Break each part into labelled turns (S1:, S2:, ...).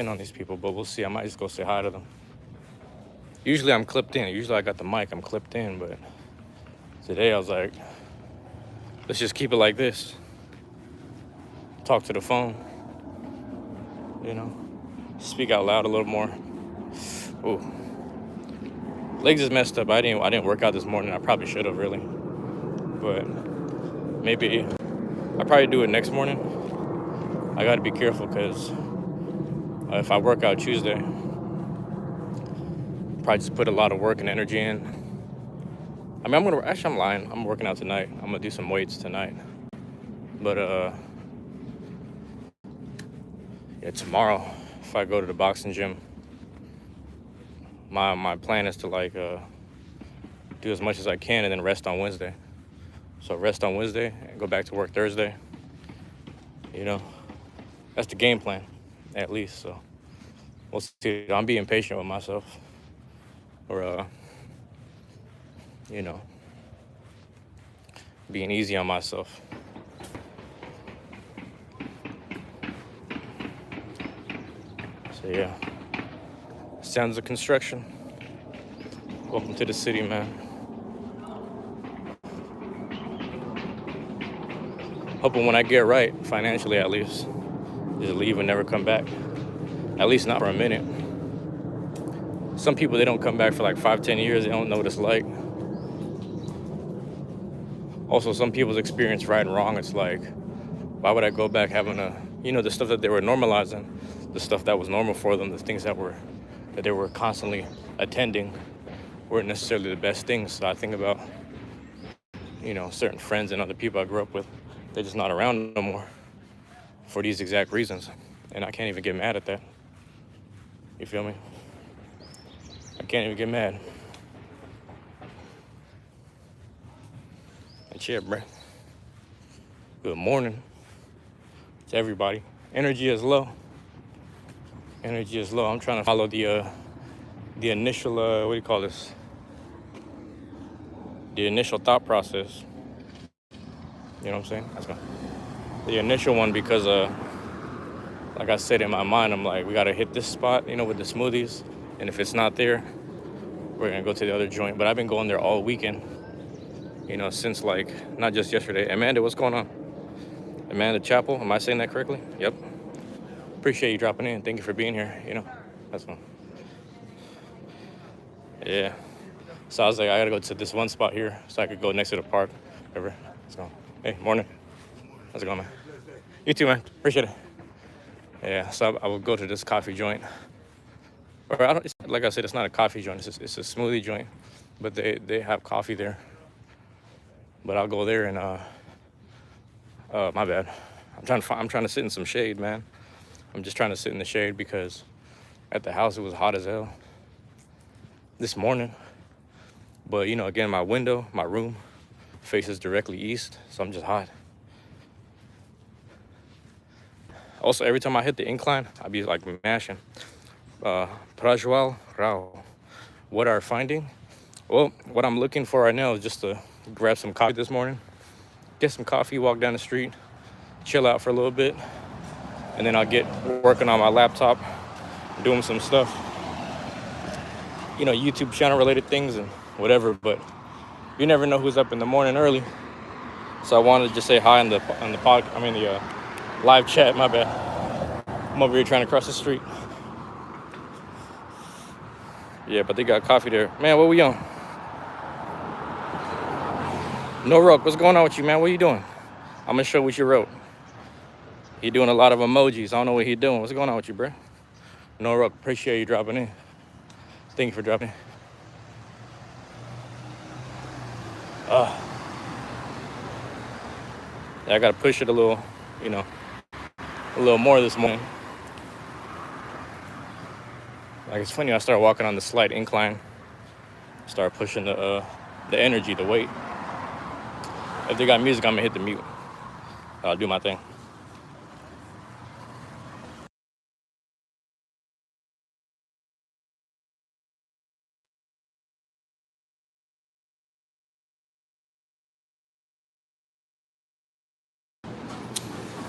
S1: in on these people, but we'll see. I might just go say hi to them. Usually I'm clipped in. Usually I got the mic, I'm clipped in, but today I was like, let's just keep it like this. Talk to the phone, you know, speak out loud a little more. Ooh, legs is messed up. I didn't work out this morning. I probably should have really, but maybe I probably do it next morning. I got to be careful because if I work out Tuesday, probably just put a lot of work and energy in. I mean, I'm lying. I'm working out tonight. I'm gonna do some weights tonight, but yeah, tomorrow if I go to the boxing gym, my plan is to like do as much as I can and then rest on Wednesday. So rest on Wednesday and go back to work Thursday. You know, that's the game plan, at least. So we'll see. I'm being patient with myself, or you know, being easy on myself. So yeah, sounds of construction. Welcome to the city, man. Hoping when I get right, financially at least, just leave and never come back. At least not for a minute. Some people, they don't come back for like 5-10 years. They don't know what it's like. Also, some people's experience right and wrong, it's like, why would I go back having the stuff that they were normalizing, the stuff that was normal for them, the things that they were constantly attending weren't necessarily the best things. So I think about, certain friends and other people I grew up with, they're just not around no more for these exact reasons. And I can't even get mad at that. You feel me? I can't even get mad. And shit, bruh. Good morning to everybody. Energy is low. Energy is low. I'm trying to follow the initial, what do you call this? The initial thought process. You know what I'm saying? That's good. The initial one, because like I said in my mind, I'm like, we gotta hit this spot, with the smoothies. And if it's not there, we're gonna go to the other joint. But I've been going there all weekend, since like, not just yesterday. Amanda, what's going on? Amanda Chapel, am I saying that correctly? Yep. Appreciate you dropping in. Thank you for being here, That's fun. Yeah. So I was like, I gotta go to this one spot here so I could go next to the park. Whatever. Let's go. Hey, morning. How's it going, man? You too, man. Appreciate it. Yeah, so I will go to this coffee joint. Or like I said, it's not a coffee joint. It's a smoothie joint, but they have coffee there. But I'll go there and my bad. I'm trying to sit in some shade, man. I'm just trying to sit in the shade because at the house it was hot as hell this morning. But again, my room faces directly east, so I'm just hot. Also, every time I hit the incline, I'd be like mashing. Prajwal Rao. What are finding? Well, what I'm looking for right now is just to grab some coffee this morning, get some coffee, walk down the street, chill out for a little bit, and then I'll get working on my laptop, doing some stuff, YouTube channel related things and whatever. But you never know who's up in the morning early, so I wanted to just say hi on the live chat. My bad. I'm over here trying to cross the street. Yeah, but they got coffee there. Man, what we on? No Rock, what's going on with you, man? What are you doing? I'm gonna show what you wrote. He doing a lot of emojis. I don't know what he doing. What's going on with you, bro? No Rock, appreciate you dropping in. Thank you for dropping in. Yeah, I gotta push it a little, a little more this morning. Like, it's funny, I started walking on the slight incline, start pushing the energy, the weight. If they got music, I'm gonna hit the mute. I'll do my thing.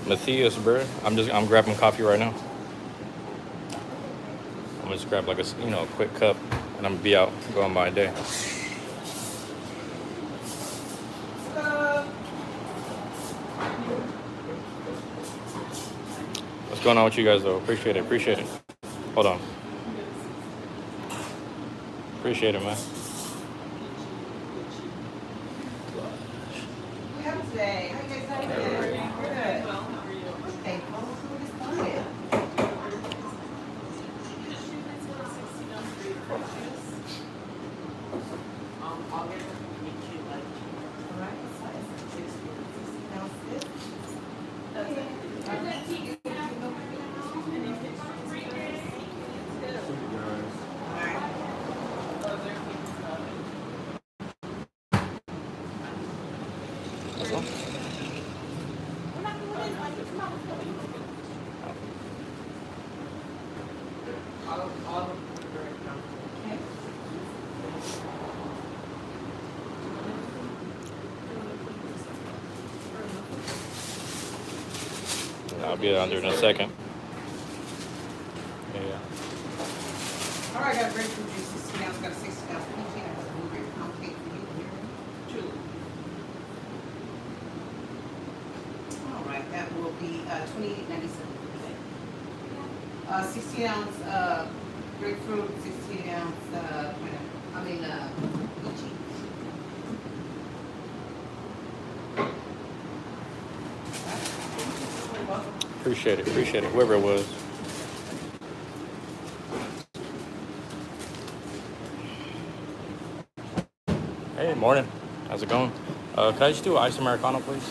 S1: Matthias, bro. I'm grabbing coffee right now. gonna just grab like a quick cup, and I'm gonna be out going my day. What's going on with you guys though? Appreciate it. Appreciate it. Hold on. Appreciate it, man.
S2: We have today. How you guys doing? Good. Okay. Well, let's get started. All right. Size 16 ounces.
S1: I'll be under in a second. Yeah.
S2: All right, I got a grapefruit juice, 16 ounce, got a 16 ounce peach, and I got a blueberry pound cake for you here. Truly. All right, that will be $28.97. 16 ounce grapefruit, 16 ounce lychee.
S1: Appreciate it. Appreciate it. Whoever it was. Hey, morning. How's it going? Could I just do an ice Americano, please?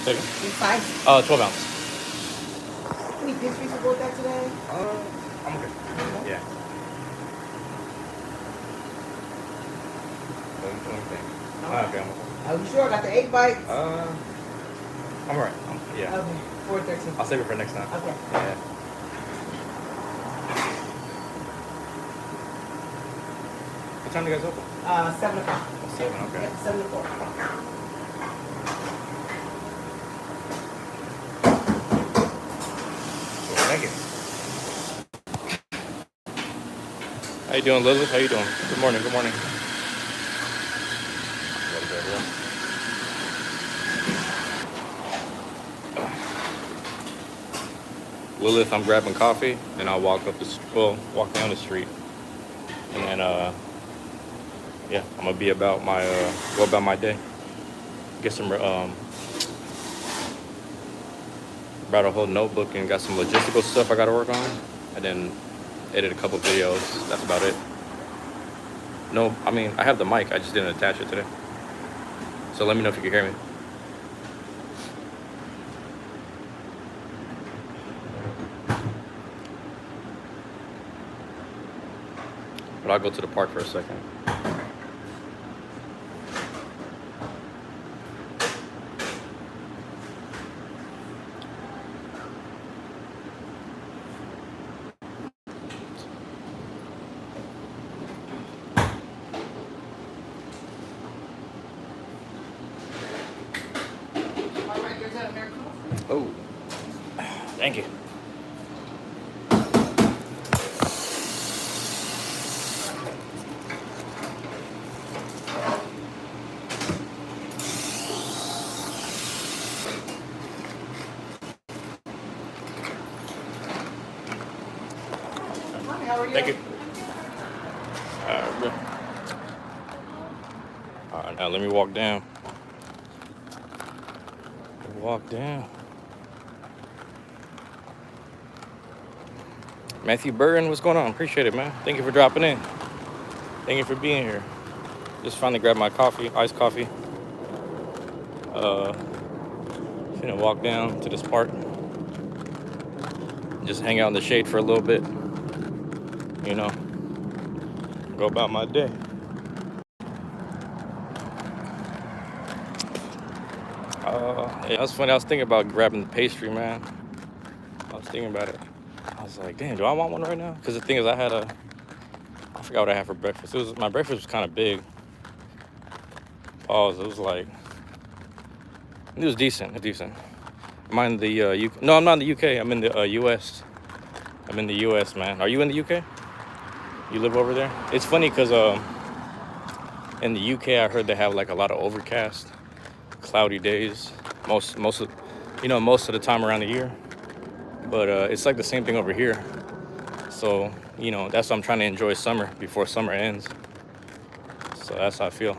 S1: Second. 12 ounce.
S2: Any pastries to go with that today?
S1: I'm okay. Yeah. What do you think? Okay, I'm okay.
S2: Are you sure? I got the 8 bites.
S1: I'm alright. Yeah.
S2: Okay, 4:13.
S1: I'll save it for next time.
S2: Okay.
S1: Yeah. What time do you guys open?
S2: 7 o'clock.
S1: 7, okay.
S2: Yep, 7 to 4.
S1: Thank you. How you doing, Lilith? How you doing? Good morning. Good morning. Lilith, I'm grabbing coffee, then I'll walk walk down the street, and then yeah, I'm gonna be about my go about my day. Get some brought a whole notebook and got some logistical stuff I gotta work on, and then edit a couple videos. That's about it. No, I mean I have the mic, I just didn't attach it today. So let me know if you can hear me. But I'll go to the park for a second.
S2: All right, there's that Americano.
S1: Oh, thank you.
S2: Hi, how are you?
S1: Thank you. All right, now let me walk down. Walk down. Matthew Burton, what's going on? Appreciate it, man. Thank you for dropping in. Thank you for being here. Just finally grabbed my coffee, iced coffee. Gonna walk down to this park. Just hang out in the shade for a little bit. You know, go about my day. Yeah, that's funny. I was thinking about grabbing the pastry, man. I was thinking about it. I was like, damn, do I want one right now? Because the thing is, I forgot what I had for breakfast. My breakfast was kind of big. Pause. It was like, it was decent. I'm in the no, I'm not in the UK. I'm in the US. I'm in the U.S., man. Are you in the UK? You live over there? It's funny because in the UK, I heard they have like a lot of overcast, cloudy days. Most of, most of the time around the year. But it's like the same thing over here. So that's why I'm trying to enjoy summer before summer ends. So that's how I feel.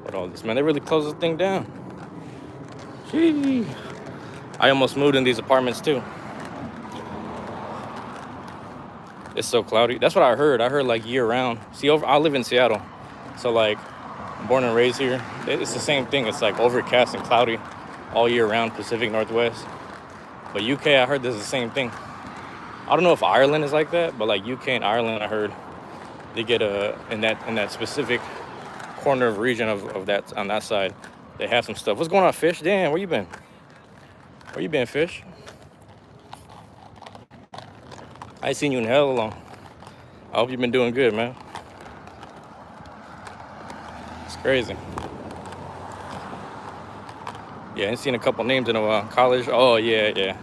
S1: But all this, man, they really closed the thing down. Gee. I almost moved in these apartments too. It's so cloudy. That's what I heard. I heard like year round. See, I live in Seattle. So like, I'm born and raised here. It's the same thing. It's like overcast and cloudy all year round, Pacific Northwest. But UK, I heard this is the same thing. I don't know if Ireland is like that, but like UK and Ireland, I heard they get in that specific corner of region of that on that side, they have some stuff. What's going on, Fish? Damn, where you been? Where you been, Fish? I ain't seen you in hell long. I hope you've been doing good, man. It's crazy. Yeah, I ain't seen a couple names in a while. College. Oh yeah.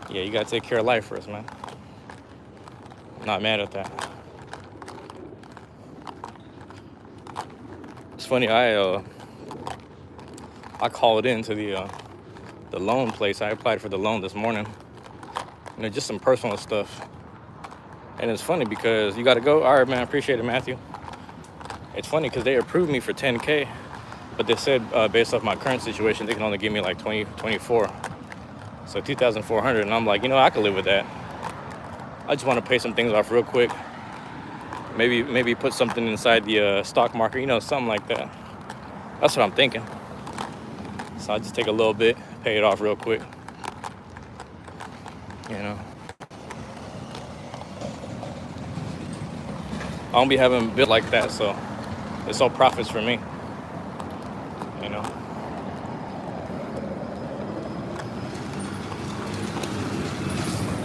S1: Yeah, you gotta take care of life first, man. Not mad at that. It's funny. I called into the loan place. I applied for the loan this morning. Just some personal stuff. And it's funny because you got to go. All right, man. I appreciate it, Matthew. It's funny because they approved me for 10K, but they said based off my current situation, they can only give me like 24. So 2,400, and I'm like, I could live with that. I just want to pay some things off real quick. Maybe put something inside the stock market, something like that. That's what I'm thinking. So I'll just take a little bit, pay it off real quick. I don't be having a bit like that, so it's all profits for me.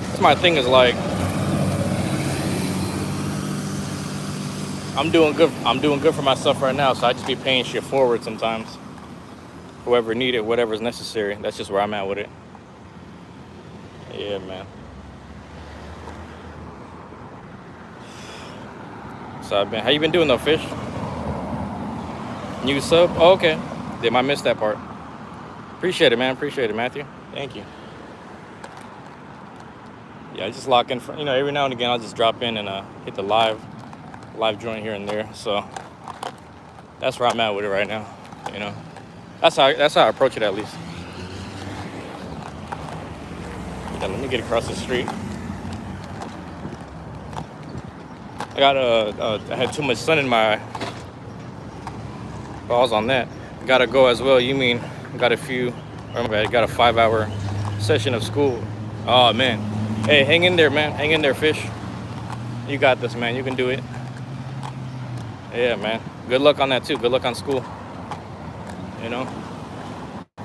S1: That's my thing is like, I'm doing good for myself right now, so I just be paying shit forward sometimes. Whoever need it, whatever's necessary. That's just where I'm at with it. Yeah, man. So how you been doing though, Fish? New sub? Oh, okay. They might miss that part. Appreciate it, man. Appreciate it, Matthew. Thank you. Yeah, I just lock in for, every now and again I'll just drop in and hit the live joint here and there. So that's where I'm at with it right now. That's how I approach it, at least. Yeah, let me get across the street. I had too much sun in my eye. Balls on that. Gotta go as well. You mean got a 5-hour session of school. Oh man. Hey, hang in there, man. Hang in there, Fish. You got this, man. You can do it. Yeah, man. Good luck on that too. Good luck on school.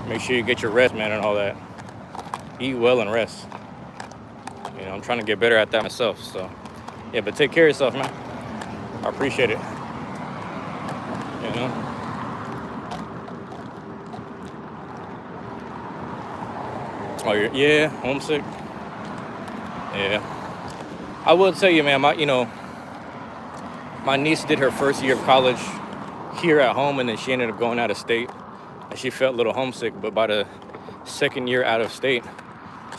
S1: Make sure you get your rest, man, and all that. Eat well and rest. I'm trying to get better at that myself. So, yeah, but take care of yourself, man. I appreciate it. Oh, yeah, homesick. Yeah. I will tell you, man, my niece did her first year of college here at home, and then she ended up going out of state, and she felt a little homesick. But by the second year out of state,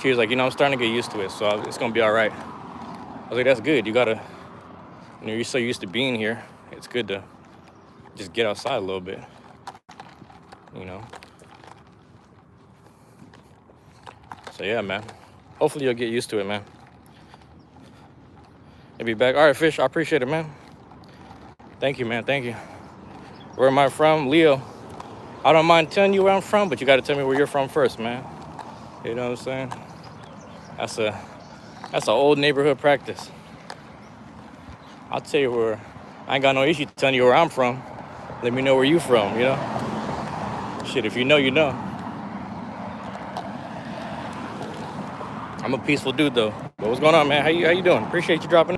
S1: she was like, I'm starting to get used to it, so it's gonna be all right. I was like, that's good. You gotta, you're so used to being here. It's good to just get outside a little bit, So yeah, man. Hopefully you'll get used to it, man. I'll be back. All right, Fish. I appreciate it, man. Thank you, man. Thank you. Where am I from? Leo. I don't mind telling you where I'm from, but you got to tell me where you're from first, man. You know what I'm saying? That's an old neighborhood practice. I'll tell you where. I ain't got no issue telling you where I'm from. Let me know where you from, Shit, if you know, you know. I'm a peaceful dude, though. But what's going on, man? How you doing? Appreciate you dropping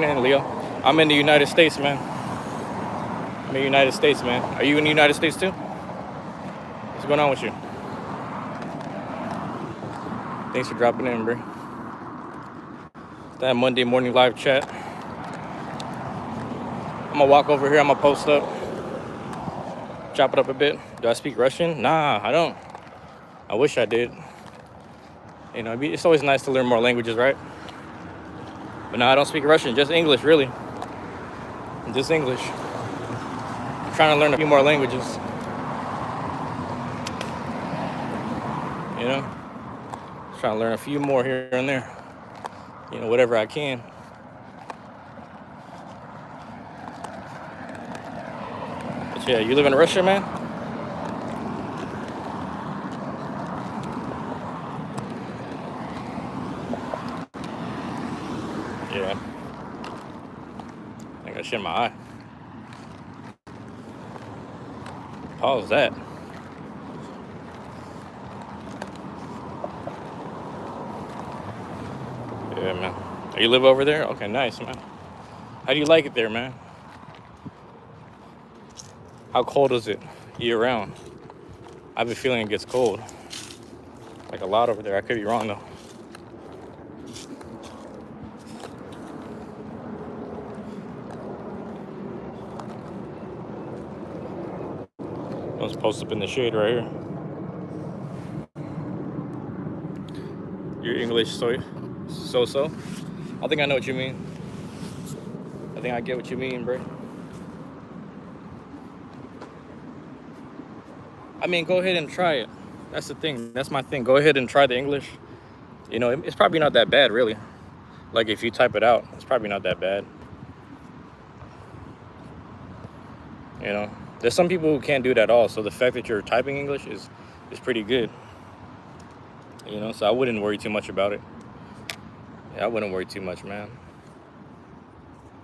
S1: in, Leo. I'm in the United States, man. I'm in the United States, man. Are you in the United States, too? What's going on with you? Thanks for dropping in, bro. That Monday morning live chat. I'm gonna walk over here. I'm gonna post up, chop it up a bit. Do I speak Russian? Nah, I don't. I wish I did. You know, it's always nice to learn more languages, right? But no, I don't speak Russian. Just English, really. Just English. I'm trying to learn a few more languages. You know, trying to learn a few more here and there. You know, whatever I can. But yeah, you live in Russia, man? Yeah. I got shit in my eye. Pause that. Yeah, man. Oh, you live over there? Okay, nice, man. How do you like it there, man? How cold is it year round? I've been feeling it gets cold. Like a lot over there. I could be wrong, though. Let's post up in the shade right here. Your English so. I think I know what you mean. I think I get what you mean, bro. I mean, go ahead and try it. That's the thing. That's my thing. Go ahead and try the English. You know, it's probably not that bad, really. Like if you type it out, it's probably not that bad. You know, there's some people who can't do that at all. So the fact that you're typing English is pretty good. You know, so I wouldn't worry too much about it. Yeah, I wouldn't worry too much, man.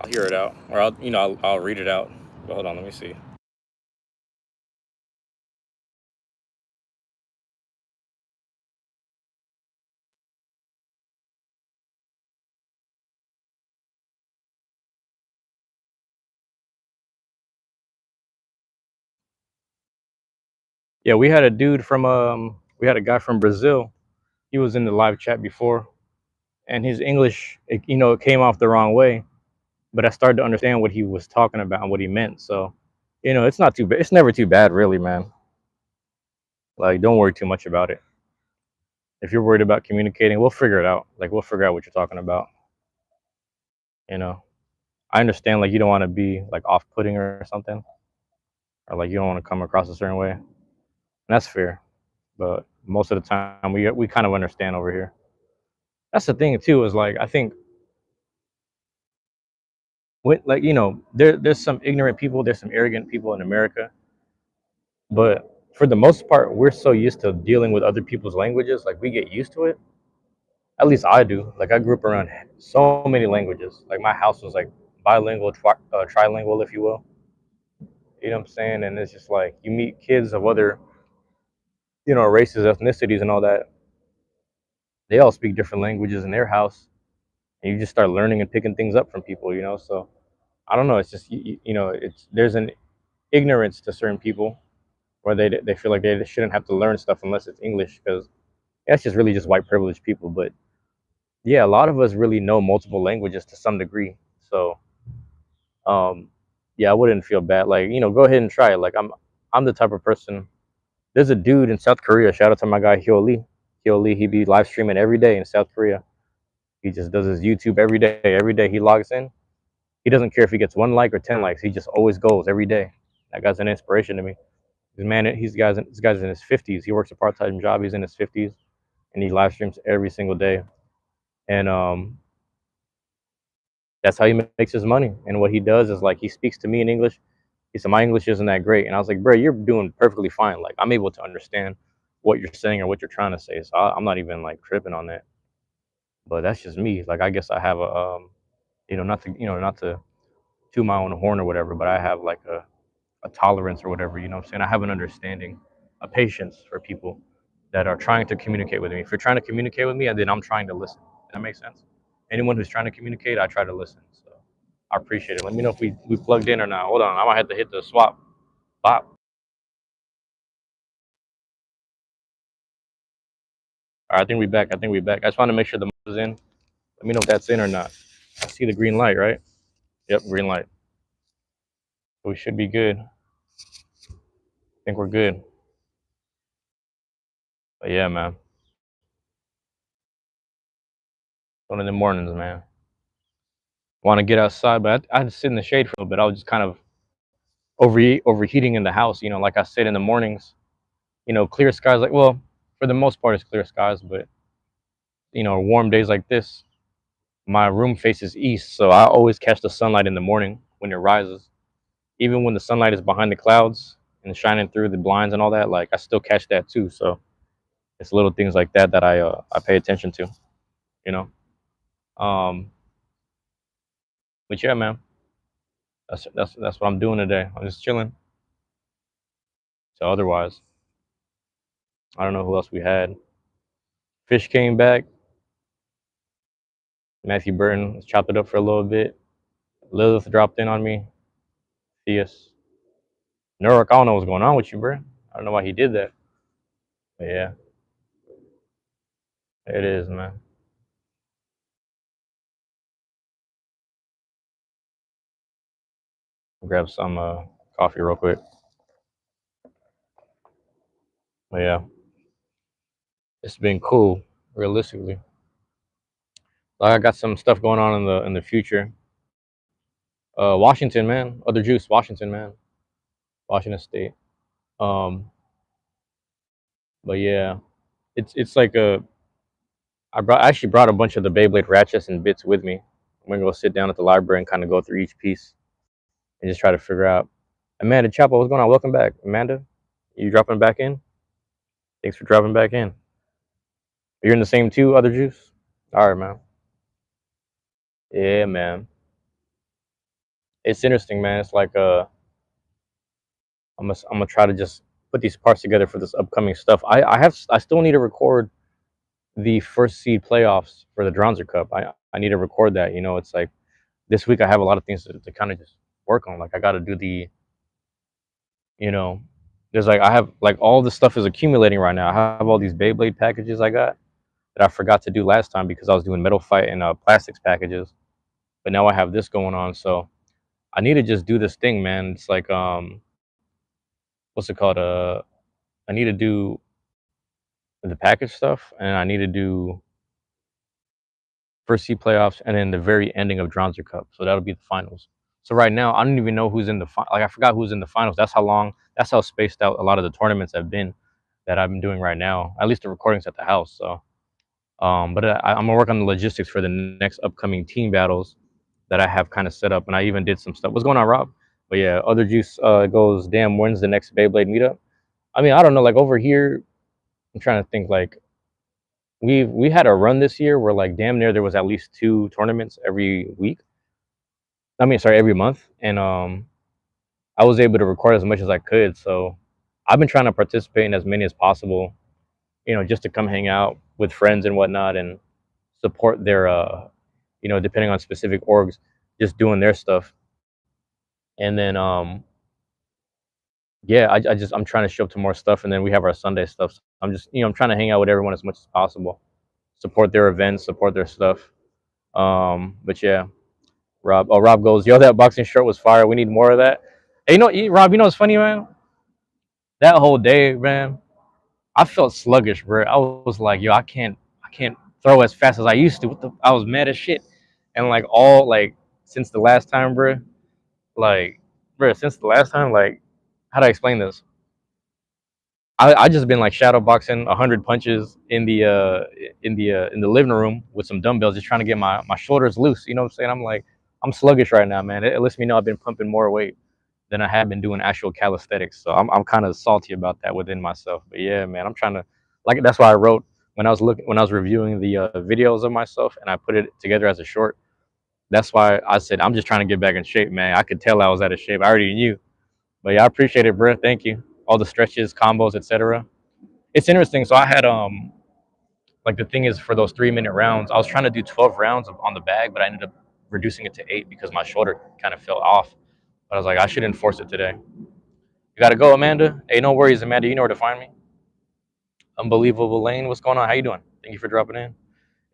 S1: I'll hear it out, or I'll read it out. But hold on, let me see. Yeah, we had a guy from Brazil. He was in the live chat before, and his English, it came off the wrong way. But I started to understand what he was talking about and what he meant. So, it's not too bad. It's never too bad, really, man. Like, don't worry too much about it. If you're worried about communicating, we'll figure it out. Like, we'll figure out what you're talking about. You know, I understand, like, you don't want to be like off-putting or something, or like you don't want to come across a certain way. And that's fair. But most of the time, we kind of understand over here. That's the thing too. Is like I think like there's some ignorant people, there's some arrogant people in America, but for the most part, we're so used to dealing with other people's languages, like we get used to it. At least I do. Like I grew up around so many languages. Like my house was like bilingual, trilingual, if you will. You know what I'm saying? And it's just like you meet kids of other, races, ethnicities, and all that. They all speak different languages in their house, and you just start learning and picking things up from people. So I don't know. It's just it's there's an ignorance to certain people where they feel like they shouldn't have to learn stuff unless it's English because that's just really just white privileged people. But yeah, a lot of us really know multiple languages to some degree. So um, yeah, I wouldn't feel bad. Like go ahead and try it. Like I'm the type of person. There's a dude in South Korea. Shout out to my guy Hyo Lee. Hyo Lee, he be live streaming every day in South Korea. He just does his YouTube every day. Every day he logs in. He doesn't care if he gets 1 like or 10 likes. He just always goes every day. That guy's an inspiration to me. This guy's in his 50s. He works a part-time job. He's in his 50s, and he live streams every single day. And that's how he makes his money. And what he does is like he speaks to me in English. He said my English isn't that great, and I was like, bro, you're doing perfectly fine. Like I'm able to understand what you're saying or what you're trying to say. So I'm not even like tripping on that. But that's just me. Like I guess I have a not to toot my own horn or whatever, but I have like a tolerance or whatever, you know what I'm saying? I have an understanding, a patience for people that are trying to communicate with me. If you're trying to communicate with me, and then I'm trying to listen. Does that make sense? Anyone who's trying to communicate, I try to listen. So I appreciate it. Let me know if we plugged in or not. Hold on, I might have to hit the swap bop. All right, I think we back. I think we back. I just want to make sure the mic is in. Let me know if that's in or not. I see the green light, right? Yep, green light. We should be good. I think we're good. But yeah, man. One of the mornings, man. Want to get outside, but I had to sit in the shade for a little bit. I was just kind of overheating in the house. You know, like I said in the mornings. You know, clear skies. Like, well, for the most part, it's clear skies. But you know, warm days like this, my room faces east, so I always catch the sunlight in the morning when it rises. Even when the sunlight is behind the clouds and shining through the blinds and all that, like I still catch that too. So it's little things like that that I pay attention to. You know. Um, but yeah, man, that's what I'm doing today. I'm just chilling. So otherwise, I don't know who else we had. Fish came back. Matthew Burton chopped it up for a little bit. Lilith dropped in on me. Theus. Nurok, I don't know what's going on with you, bro. I don't know why he did that. But yeah, it is, man. Grab some coffee real quick. But yeah, it's been cool, realistically. Like I got some stuff going on in the future. Washington, man. Other juice, Washington, man. Washington State. Um, but yeah, it's like a. I actually brought a bunch of the Beyblade ratchets and bits with me. I'm gonna go sit down at the library and kind of go through each piece and just try to figure out. Amanda Chapo, what's going on? Welcome back, Amanda. You dropping back in? Thanks for dropping back in. You're in the same two other juice. All right, man. Yeah, man. It's interesting, man. It's like I'm gonna try to just put these parts together for this upcoming stuff. I still need to record the first seed playoffs for the Dronzer Cup. I need to record that. You know, it's like this week I have a lot of things to kind of just work on. Like I got to do the, you know, there's like I have like all this stuff is accumulating right now. I have all these Beyblade packages I got that I forgot to do last time because I was doing metal fight and plastics packages. But now I have this going on, so I need to just do this thing, man. It's like what's it called? I need to do the package stuff, and I need to do first seed playoffs, and then the very ending of Dronzer Cup. So that'll be the finals. So right now, I don't even know who's in the like. I forgot who's in the finals. That's how long. That's how spaced out a lot of the tournaments have been that I've been doing right now. At least the recordings at the house. So, but I'm gonna work on the logistics for the next upcoming team battles that I have kind of set up, and I even did some stuff. What's going on, Rob? But yeah, other juice goes. Damn, when's the next Beyblade meetup? I mean, I don't know. Like over here, I'm trying to think. Like we had a run this year where like damn near there was at least 2 tournaments every week. I mean, sorry, every month, and I was able to record as much as I could. So I've been trying to participate in as many as possible. You know, just to come hang out with friends and whatnot, and support their you know, depending on specific orgs, just doing their stuff. And then yeah, I'm trying to show up to more stuff, and then we have our Sunday stuff. So I'm just, you know, I'm trying to hang out with everyone as much as possible, support their events, support their stuff. But yeah, Rob. Oh, Rob goes, yo, that boxing shirt was fire. We need more of that. Hey, Rob, you know what's funny, man? That whole day, man, I felt sluggish, bro. I was like, yo, I can't throw as fast as I used to. I was mad as shit, and like all like since the last time, bro. Like, bro, since the last time, like, how do I explain this? I just been like shadow boxing 100 punches in the living room with some dumbbells, just trying to get my shoulders loose. You know what I'm saying? I'm like, I'm sluggish right now, man. It lets me know I've been pumping more weight than I have been doing actual calisthenics. So I'm kind of salty about that within myself. But yeah, man, I'm trying to, like, that's why I wrote when I was reviewing the videos of myself, and I put it together as a short. That's why I said I'm just trying to get back in shape, man. I could tell I was out of shape. I already knew. But yeah, I appreciate it, bro. Thank you. All the stretches, combos, etc. It's interesting. So I had like the thing is for those 3 minute rounds, I was trying to do 12 rounds on the bag, but I ended up reducing it to 8 because my shoulder kind of fell off. But I was like, I shouldn't force it today. You gotta go, Amanda. Hey, no worries, Amanda. You know where to find me. Unbelievable Lane, what's going on? How you doing? Thank you for dropping in.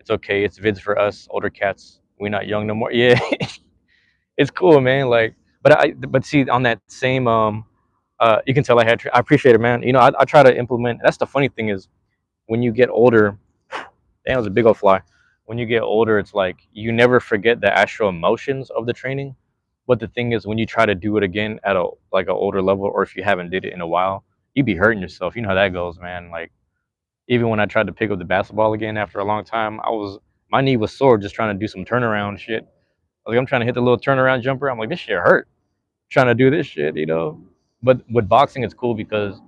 S1: It's okay. It's vids for us older cats. We not young no more. Yeah, it's cool, man. Like, but see, on that same you can tell I appreciate it, man. You know, I try to implement. That's the funny thing is when you get older. Damn, it was a big old fly. When you get older, it's like you never forget the actual emotions of the training. But the thing is, when you try to do it again at a like an older level, or if you haven't did it in a while, you be hurting yourself. You know how that goes, man. Like even when I tried to pick up the basketball again after a long time, my knee was sore just trying to do some turnaround shit. Like I'm trying to hit the little turnaround jumper. I'm like, this shit hurt. Trying to do this shit, you know. But with boxing, it's cool because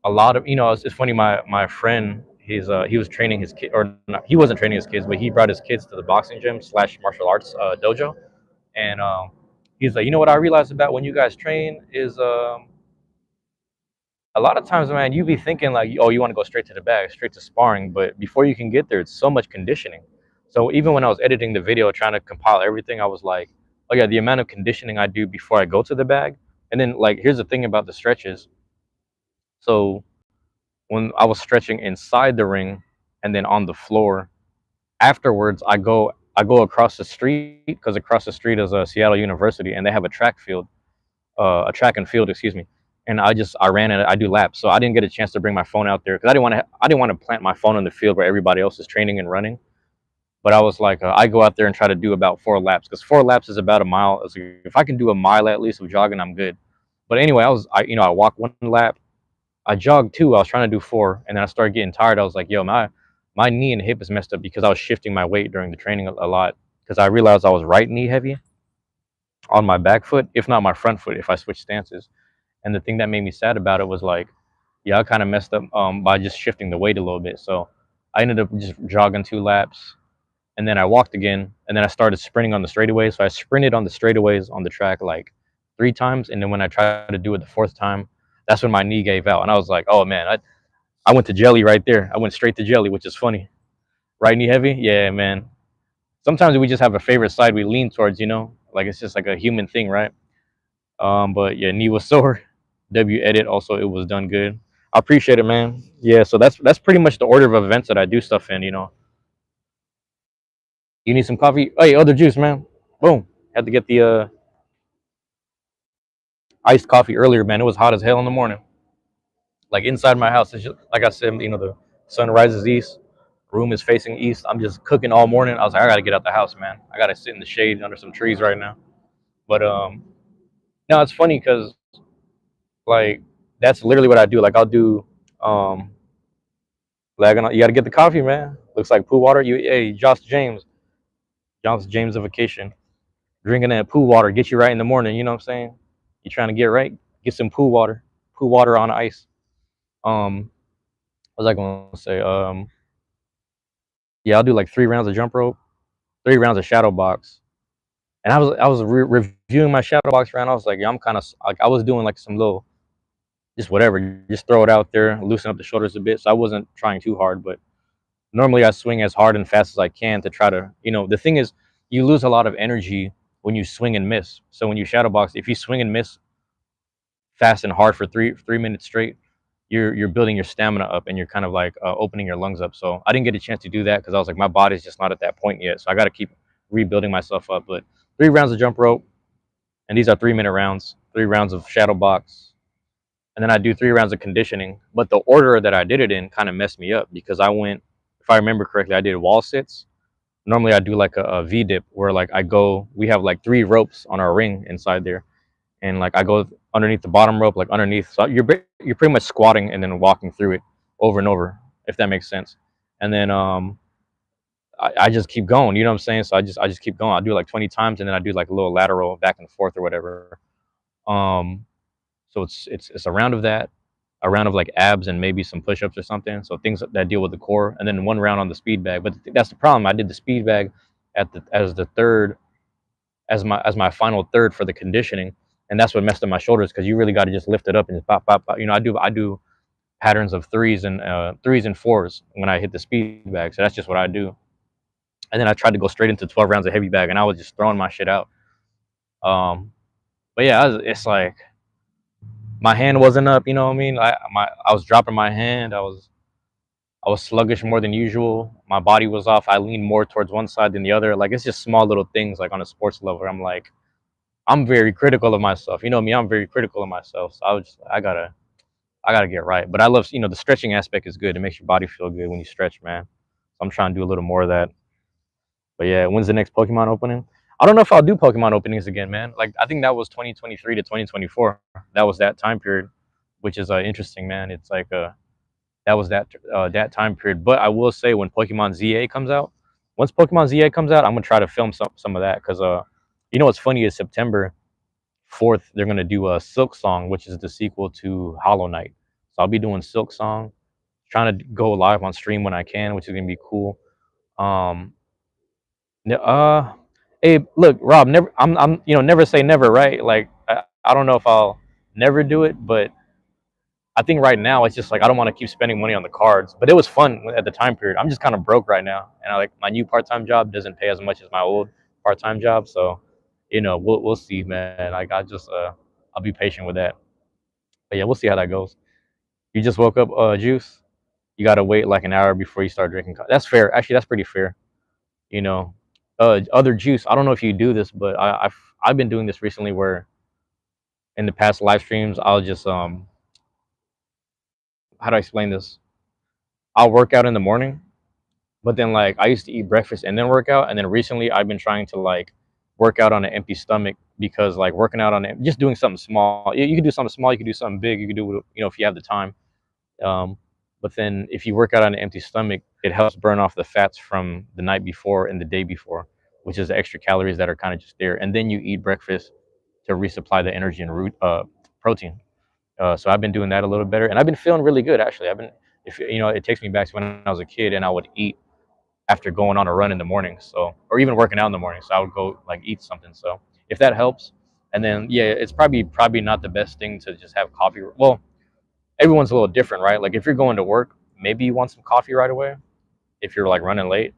S1: a lot of it's funny. My friend, he was training his kid, or not, he wasn't training his kids, but he brought his kids to the boxing gym slash martial arts dojo, and he's like, you know what I realized about when you guys train is a lot of times, man, you be thinking like, oh, you want to go straight to the bag, straight to sparring, but before you can get there, it's so much conditioning. So even when I was editing the video, trying to compile everything, I was like, oh yeah, the amount of conditioning I do before I go to the bag, and then like here's the thing about the stretches. So when I was stretching inside the ring and then on the floor, afterwards I go across the street because across the street is a Seattle University and they have a track field, a track and field, excuse me. And I ran it. I do laps, so I didn't get a chance to bring my phone out there because I didn't want to plant my phone in the field where everybody else is training and running. But I was like, I go out there and try to do about 4 laps because 4 laps is about a mile. It's like, if I can do a mile at least of jogging, I'm good. But anyway, I walked 1 lap, I jogged 2. I was trying to do 4, and then I started getting tired. I was like, yo, my knee and hip is messed up because I was shifting my weight during the training a lot because I realized I was right knee heavy on my back foot, if not my front foot, if I switched stances. And the thing that made me sad about it was like, yeah, I kind of messed up by just shifting the weight a little bit. So I ended up just jogging 2 laps, and then I walked again, and then I started sprinting on the straightaways. So I sprinted on the straightaways on the track like 3 times, and then when I tried to do it the 4th time, that's when my knee gave out, and I was like, oh man, I went to jelly right there. I went straight to jelly, which is funny. Right knee heavy? Yeah, man. Sometimes we just have a favorite side we lean towards, Like it's just like a human thing, right? But yeah, knee was sore. W edit also, it was done good. I appreciate it, man. Yeah, so that's pretty much the order of events that I do stuff in. You need some coffee? Hey, other juice, man. Boom. Had to get the iced coffee earlier, man. It was hot as hell in the morning. Like inside my house, it's just, like I said, the sun rises east, room is facing east. I'm just cooking all morning. I was like, I gotta get out the house, man. I gotta sit in the shade under some trees right now. But no, it's funny because like that's literally what I do. Like I'll do you gotta get the coffee, man. Looks like pool water. Hey, Josh James of vacation, drinking that pool water get you right in the morning. You know what I'm saying? You trying to get right? Get some pool water on ice. Um, what was I gonna say? Yeah, I'll do like 3 rounds of jump rope, 3 rounds of shadow box. And I was reviewing my shadow box round. I was like, yeah, I'm kind of like I was doing like some little, just whatever, just throw it out there, loosen up the shoulders a bit. So I wasn't trying too hard, but normally I swing as hard and fast as I can to try to, the thing is, you lose a lot of energy when you swing and miss. So when you shadow box, if you swing and miss fast and hard for three minutes straight, you're building your stamina up and you're kind of like opening your lungs up. So I didn't get a chance to do that because I was like, my body's just not at that point yet. So I got to keep rebuilding myself up. But 3 rounds of jump rope, and these are 3-minute rounds. 3 rounds of shadow box, and then I do 3 rounds of conditioning. But the order that I did it in kind of messed me up because I went, if I remember correctly, I did wall sits. Normally I do like a V dip where like we have like 3 ropes on our ring inside there, and like I go underneath the bottom rope, like underneath. So you're pretty much squatting and then walking through it over and over, if that makes sense. And then I just keep going. You know what I'm saying? So I just keep going. I do it like 20 times, and then I do like a little lateral back and forth or whatever. Um, so it's a round of that, a round of like abs and maybe some push-ups or something. So things that deal with the core, and then 1 round on the speed bag. But that's the problem. I did the speed bag as the third, as my final third for the conditioning, and that's what messed up my shoulders because you really got to just lift it up and just pop pop pop. I do patterns of threes and fours when I hit the speed bag. So that's just what I do. And then I tried to go straight into 12 rounds of heavy bag, and I was just throwing my shit out. Um, but yeah, it's like my hand wasn't up. You know what I mean? I was dropping my hand. I was sluggish more than usual. My body was off. I leaned more towards one side than the other. Like it's just small little things like on a sports level. I'm like, I'm very critical of myself. You know me, I'm very critical of myself. So I was just, I gotta get right. But I love, the stretching aspect is good. It makes your body feel good when you stretch, man. So I'm trying to do a little more of that. But yeah, when's the next Pokemon opening? I don't know if I'll do Pokemon openings again, man. Like I think that was 2023 to 2024. That was that time period, which is interesting, man. It's like that was that time period. But I will say when Pokemon ZA comes out, once Pokemon ZA comes out, I'm gonna try to film some of that because what's funny is September 4th they're gonna do a Silk Song, which is the sequel to Hollow Knight. So I'll be doing Silk Song, trying to go live on stream when I can, which is gonna be cool. Um, uh, hey, look, Rob, never, never say never, right? Like I don't know if I'll never do it, but I think right now it's just like I don't want to keep spending money on the cards. But it was fun at the time period. I'm just kind of broke right now, and I like my new part-time job doesn't pay as much as my old part-time job. So, we'll see, man. Like I just I'll be patient with that. But yeah, we'll see how that goes. You just woke up, Juice. You gotta wait like an hour before you start drinking. That's fair. Actually, that's pretty fair. You know, other Juice. I don't know if you do this, but I've been doing this recently where in the past live streams I'll just how do I explain this? I'll work out in the morning. But then like I used to eat breakfast and then work out, and then recently I've been trying to like work out on an empty stomach because like working out on it, just doing something small. You can do something small, you can do something big, you can do if you have the time. Um, but then if you work out on an empty stomach, it helps burn off the fats from the night before and the day before, which is the extra calories that are kind of just there. And then you eat breakfast to resupply the energy and protein. So I've been doing that a little better, and I've been feeling really good actually. I've been, if it takes me back to when I was a kid, and I would eat after going on a run in the morning, so or even working out in the morning. So I would go like eat something. So if that helps, and then yeah, it's probably not the best thing to just have coffee. Well, everyone's a little different, right? Like if you're going to work, maybe you want some coffee right away if you're like running late,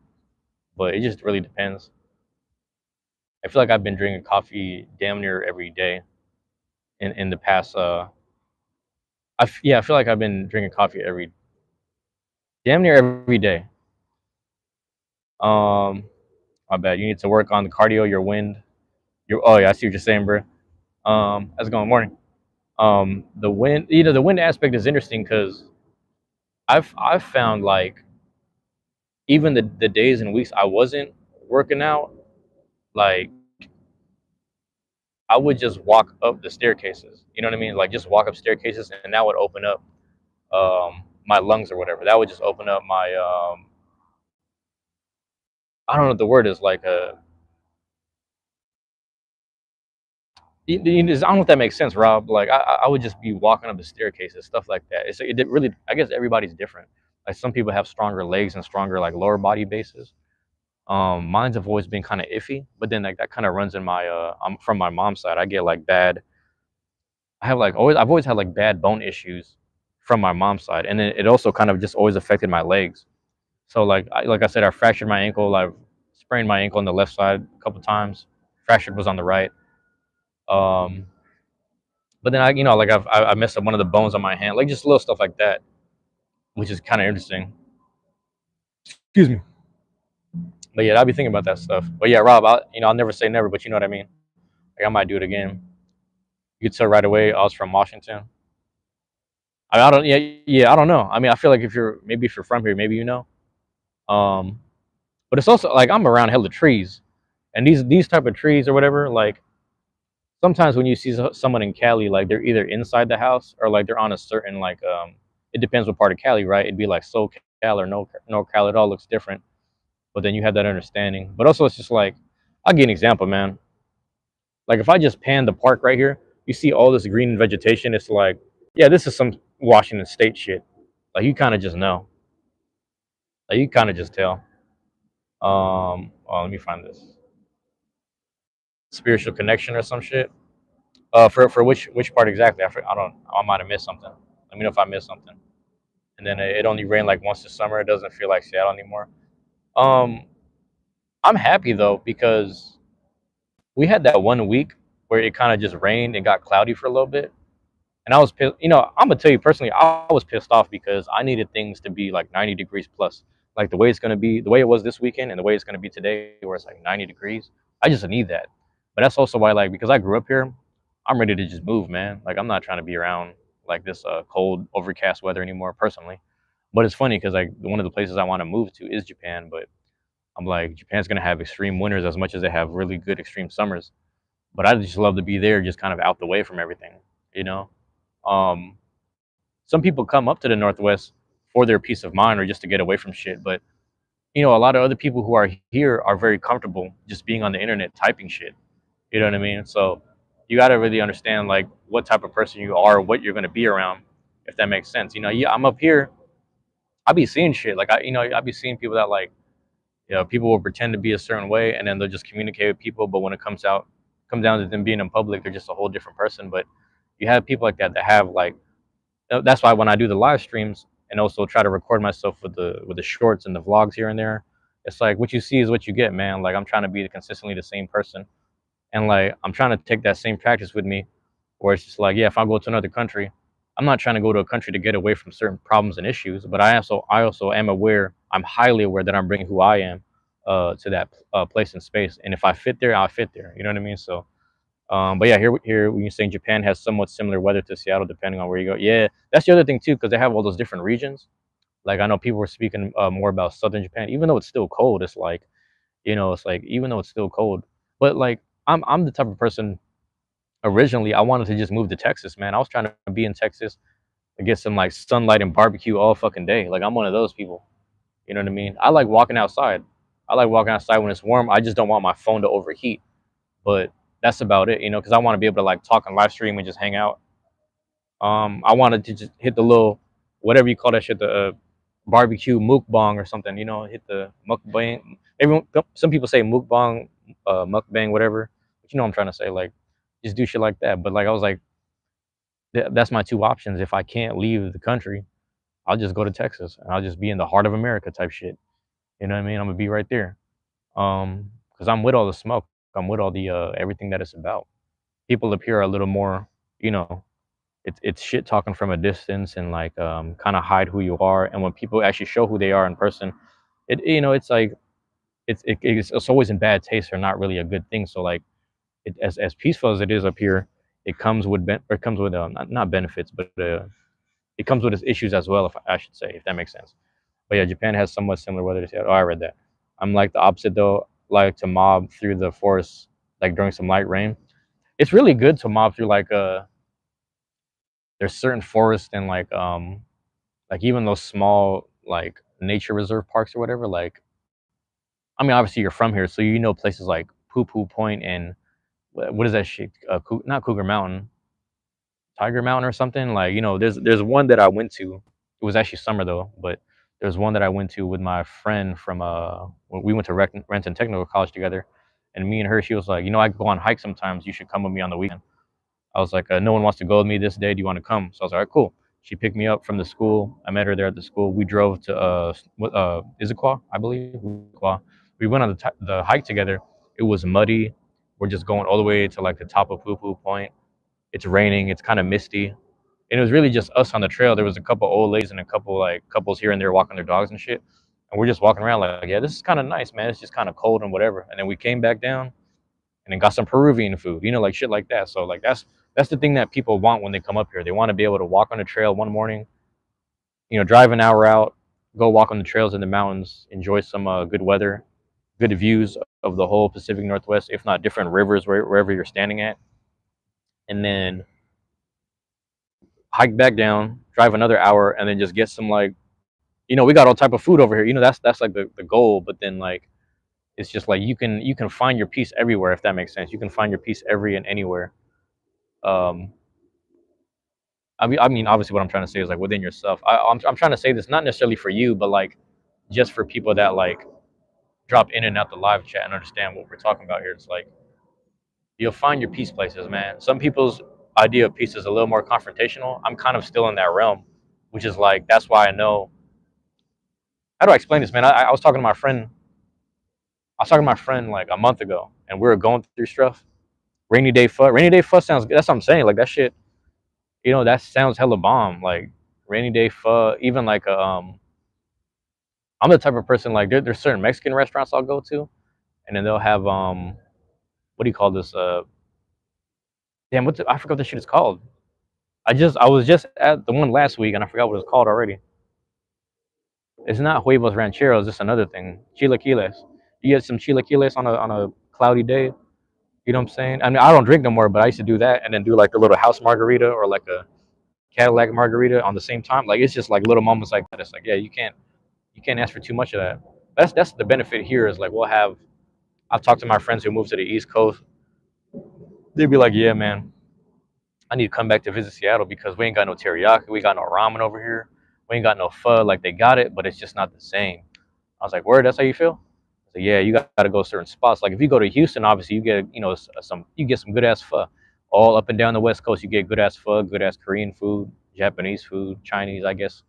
S1: but it just really depends. I feel like I've been drinking coffee damn near every day in the past. I feel like I've been drinking coffee every damn near every day. Um, my bad. You need to work on the cardio, your wind. Oh yeah, I see what you're saying, bro. How's it going? Morning. The wind, the wind aspect is interesting because I've found like even the days and weeks I wasn't working out, like I would just walk up the staircases. You know what I mean? Like just walk up staircases, and that would open up my lungs or whatever. That would just open up my I don't know what the word is, like I don't know if that makes sense, Rob. Like I would just be walking up the staircases, stuff like that. It really, I guess everybody's different. Like some people have stronger legs and stronger like lower body bases. Mine's have always been kind of iffy, but then like that kind of runs in my I'm from my mom's side. I get like bad. I've always had like bad bone issues from my mom's side, and then it also kind of just always affected my legs. So like I said, I fractured my ankle. I sprained my ankle on the left side a couple times. Fractured was on the right. Um, but then like I messed up one of the bones on my hand, like just little stuff like that, which is kind of interesting. Excuse me. But yeah, I'll be thinking about that stuff. But yeah, Rob, I'll never say never, but you know what I mean. Like I might do it again. You could tell right away I was from Washington. I don't, yeah, I don't know. I mean, I feel like if you're from here, maybe you know. Um, but it's also like I'm around hella trees, and these type of trees or whatever. Like sometimes when you see someone in Cali, like they're either inside the house or like they're on a certain like it depends what part of Cali, right? It'd be like SoCal or no Cal. It all looks different, but then you have that understanding. But also, it's just like I'll give you an example, man. Like if I just pan the park right here, you see all this green vegetation. It's like, yeah, this is some Washington State shit. Like you kind of just know. Like you kind of just tell. Oh, let me find this spiritual connection or some shit. For which part exactly? I don't. I might have missed something. Let me know if I missed something. And then it only rained like once this summer. It doesn't feel like Seattle anymore. Um, I'm happy though because we had that one week where it kind of just rained and got cloudy for a little bit, And I was pissed. You know, I'm gonna tell you personally, I was pissed off because I needed things to be like 90 degrees plus, like the way it's gonna be, the way it was this weekend, and the way it's gonna be today, where it's like 90 degrees. I just need that. But that's also why, like, because I grew up here, I'm ready to just move, man. Like, I'm not trying to be around like this cold, overcast weather anymore, personally. But it's funny because like one of the places I want to move to is Japan, but I'm like, Japan's gonna have extreme winters as much as they have really good extreme summers. But I just love to be there, just kind of out the way from everything, you know. Um, some people come up to the Northwest for their peace of mind or just to get away from shit. But you know, a lot of other people who are here are very comfortable just being on the internet typing shit. You know what I mean? So you got to really understand like what type of person you are, what you're gonna be around, if that makes sense. You know, yeah, I'm up here. I be seeing shit like I be seeing people that like people will pretend to be a certain way and then they'll just communicate with people, but when it comes down to them being in public, they're just a whole different person. But you have people like that that have like that's why when I do the live streams and also try to record myself with the shorts and the vlogs here and there, it's like what you see is what you get, man. Like I'm trying to be consistently the same person, and like I'm trying to take that same practice with me, where it's just like, yeah, if I go to another country, I'm not trying to go to a country to get away from certain problems and issues, but I also am aware, I'm highly aware that I'm bringing who I am to that place and space, and if I fit there, I'll fit there. You know what I mean? So but yeah, here when you're saying Japan has somewhat similar weather to Seattle, depending on where you go. Yeah, that's the other thing too, because they have all those different regions. Like I know people were speaking more about southern Japan, even though it's still cold. It's like it's like even though it's still cold, but like I'm the type of person. Originally, I wanted to just move to Texas, man. I was trying to be in Texas to get some like sunlight and barbecue all fucking day. Like I'm one of those people. You know what I mean? I like walking outside. I like walking outside when it's warm. I just don't want my phone to overheat. But that's about it, because I want to be able to like talk on live stream and just hang out. I wanted to just hit the little, whatever you call that shit, the barbecue mukbang or something. Hit the mukbang. Some people say mukbang, mukbang, whatever. But you know what I'm trying to say, like, just do shit like that. But like, I was like, that's my two options. If I can't leave the country, I'll just go to Texas and I'll just be in the heart of America type shit. You know what I mean? I'm gonna be right there. Because I'm with all the smoke. I'm with all the everything that it's about. People up here are a little more, you know, it's shit talking from a distance and like kind of hide who you are. And when people actually show who they are in person, it's like it's always in bad taste or not really a good thing. So like as peaceful as it is up here, it comes with it comes with not benefits, but it comes with its issues as well. If I should say, if that makes sense. But yeah, Japan has somewhat similar weather to Seattle. Oh, I read that. I'm like the opposite though. Like to mob through the forest like during some light rain. It's really good to mob through like there's certain forests and like even those small like nature reserve parks or whatever. Like I mean, obviously you're from here, so you know places like Poo Poo Point and what is that shit? Not Cougar Mountain, Tiger Mountain or something. Like there's one that I went to. It was actually summer though, but there's one that I went to with my friend from when we went to Renton Technical College together, and me and her, she was like, I could go on hikes sometimes. You should come with me on the weekend. I was like, no one wants to go with me this day. Do you want to come? So I was like, all right, cool. She picked me up from the school. I met her there at the school. We drove to Issaquah, I believe. Issaquah. We went on the hike together. It was muddy. We're just going all the way to like the top of Poo Poo Point. It's raining. It's kind of misty, and it was really just us on the trail. There was a couple old ladies and a couple like couples here and there walking their dogs and shit. And we're just walking around like, yeah, this is kind of nice, man. It's just kind of cold and whatever. And then we came back down and then got some Peruvian food, like shit like that. So like that's the thing that people want when they come up here. They want to be able to walk on the trail one morning, drive an hour out, go walk on the trails in the mountains, enjoy some good weather, good views of the whole Pacific Northwest, if not different rivers wherever you're standing at, and then hike back down, drive another hour, and then just get some like, we got all type of food over here. That's like the goal. But then like it's just like you can find your peace everywhere, if that makes sense. You can find your peace every and anywhere. Um, I mean, obviously, what I'm trying to say is like within yourself. I'm trying to say this not necessarily for you, but like just for people that like drop in and out the live chat and understand what we're talking about here. It's like you'll find your peace places, man. Some people's idea of peace is a little more confrontational. I'm kind of still in that realm, which is like that's why I know. How do I explain this, man? I was talking to my friend. I was talking to my friend like a month ago, and we were going through stuff. Rainy day fuss. Rainy day fuss sounds good. That's what I'm saying. Like that shit. That sounds hella bomb. Like rainy day pho, even like I'm the type of person like there's certain Mexican restaurants I'll go to, and then they'll have what do you call this? Damn, I forgot what this shit is called. I was just at the one last week and I forgot what it's called already. It's not huevos rancheros. It's another thing. Chilaquiles. You get some chilaquiles on a cloudy day. You know what I'm saying? I mean, I don't drink no more, but I used to do that and then do like a little house margarita or like a Cadillac margarita on the same time. Like it's just like little moments like that. It's like, yeah, you can't ask for too much of that. That's the benefit here is like I've talked to my friends who moved to the East Coast. They'd be like, yeah, man, I need to come back to visit Seattle because we ain't got no teriyaki, we got no ramen over here, we ain't got no pho. Like they got it, but it's just not the same. I was like, word, that's how you feel? I said, yeah, you got to go certain spots. Like if you go to Houston, obviously you get you get some good ass pho. All up and down the West Coast, you get good ass pho, good ass Korean food, Japanese food, Chinese, I guess.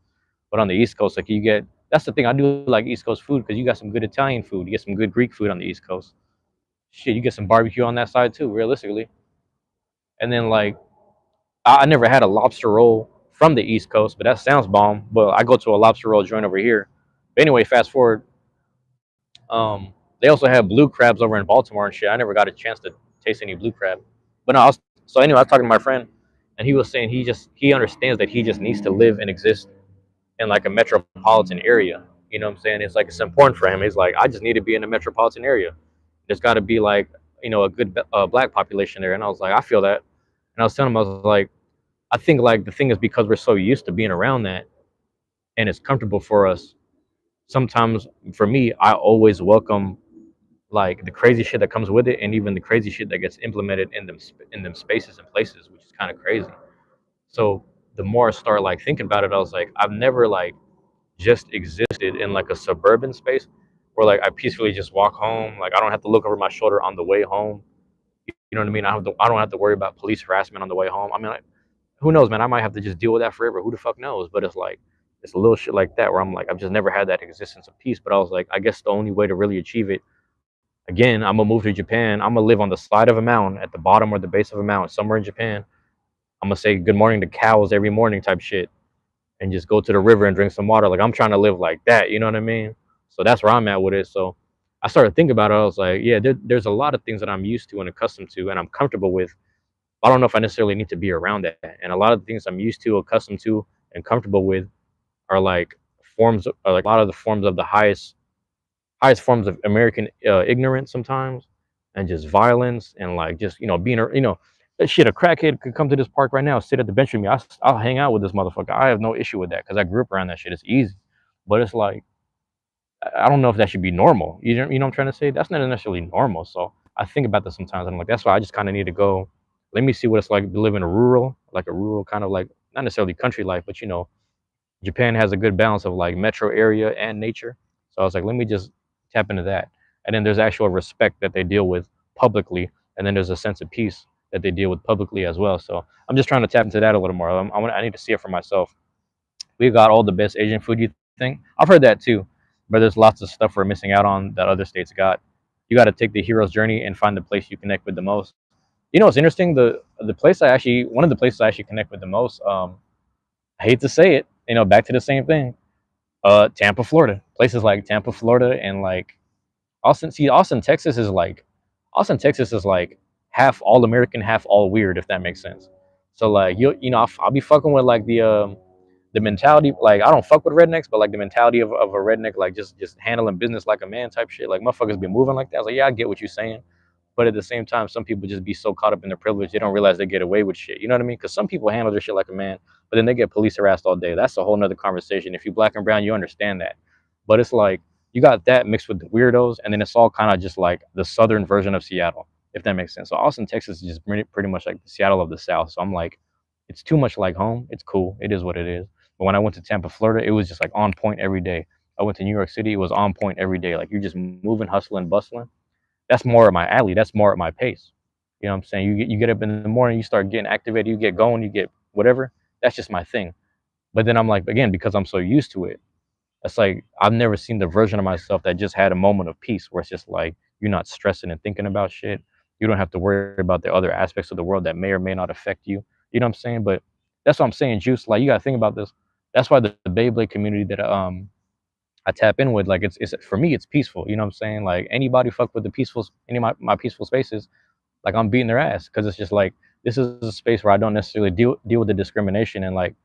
S1: But on the East Coast, like you get that's the thing I do like East Coast food because you got some good Italian food, you get some good Greek food on the East Coast. Shit, you get some barbecue on that side too, realistically. And then like I never had a lobster roll from the East Coast, but that sounds bomb. But I go to a lobster roll joint over here. But anyway, fast forward. They also have blue crabs over in Baltimore and shit. I never got a chance to taste any blue crab. But no, so anyway, I was talking to my friend, and he was saying he understands that he just needs to live and exist in like a metropolitan area. You know what I'm saying? It's like it's important for him. He's like, I just need to be in a metropolitan area. There's got to be like a good black population there. And I was like, I feel that. And I was telling him, I was like, I think like the thing is because we're so used to being around that, and it's comfortable for us. Sometimes for me, I always welcome like the crazy shit that comes with it, and even the crazy shit that gets implemented in them spaces and places, which is kind of crazy. So the more I start like thinking about it, I was like, I've never like just existed in like a suburban space where like I peacefully just walk home. Like I don't have to look over my shoulder on the way home. You know what I mean? I don't have to worry about police harassment on the way home. I mean, like, who knows, man? I might have to just deal with that forever. Who the fuck knows? But it's like it's a little shit like that where I'm like, I've just never had that existence of peace. But I was like, I guess the only way to really achieve it, again, I'm gonna move to Japan. I'm gonna live on the side of a mountain, at the bottom or the base of a mountain, somewhere in Japan. I'm gonna say good morning to cows every morning, type shit, and just go to the river and drink some water. Like I'm trying to live like that. You know what I mean? So that's where I'm at with it. So I started thinking about it. I was like, yeah, there's a lot of things that I'm used to and accustomed to, and I'm comfortable with. I don't know if I necessarily need to be around that. And a lot of the things I'm used to, accustomed to, and comfortable with are like are like a lot of the forms of the highest forms of American ignorance sometimes, and just violence, and like just being that shit. A crackhead could come to this park right now, sit at the bench with me. I'll hang out with this motherfucker. I have no issue with that because I grew up around that shit. It's easy, but it's like I don't know if that should be normal. You know what I'm trying to say? That's not necessarily normal. So I think about this sometimes, and I'm like, that's why I just kind of need to go. Let me see what it's like to live in like a rural kind of like not necessarily country life, but Japan has a good balance of like metro area and nature. So I was like, let me just tap into that. And then there's actual respect that they deal with publicly, and then there's a sense of peace that they deal with publicly as well. So I'm just trying to tap into that a little more. I need to see it for myself. We got all the best Asian food, you think? I've heard that too, but there's lots of stuff we're missing out on that other states got. You got to take the hero's journey and find the place you connect with the most. It's interesting. One of the places I actually connect with the most. I hate to say it, back to the same thing. Tampa, Florida. Places like Tampa, Florida, and like Austin. See, Austin, Texas is like half all American, half all weird, if that makes sense. So like I'll be fucking with like the mentality. Like I don't fuck with rednecks, but like the mentality of a redneck, like just handling business like a man type shit. Like motherfuckers be moving like that. I was like, yeah, I get what you're saying. But at the same time, some people just be so caught up in their privilege, they don't realize they get away with shit. You know what I mean? Because some people handle their shit like a man, but then they get police harassed all day. That's a whole nother conversation. If you black and brown, you understand that. But it's like you got that mixed with the weirdos, and then it's all kind of just like the southern version of Seattle, if that makes sense. So Austin, Texas is just pretty much like the Seattle of the South. So I'm like, it's too much like home. It's cool. It is what it is. But when I went to Tampa, Florida, it was just like on point every day. I went to New York City, it was on point every day. Like you're just moving, hustling, bustling. That's more at my alley. That's more at my pace. You know what I'm saying? You get up in the morning, you start getting activated, you get going, you get whatever. That's just my thing. But then I'm like, again, because I'm so used to it, it's like I've never seen the version of myself that just had a moment of peace where it's just like you're not stressing and thinking about shit. You don't have to worry about the other aspects of the world that may or may not affect you. You know what I'm saying? But That's what I'm saying, Juice. Like you gotta think about this. That's why the Beyblade community that I tap in with, like it's for me, it's peaceful. You know what I'm saying? Like anybody fuck with the peaceful, any of my peaceful spaces, like I'm beating their ass because it's just like this is a space where I don't necessarily deal with the discrimination, and like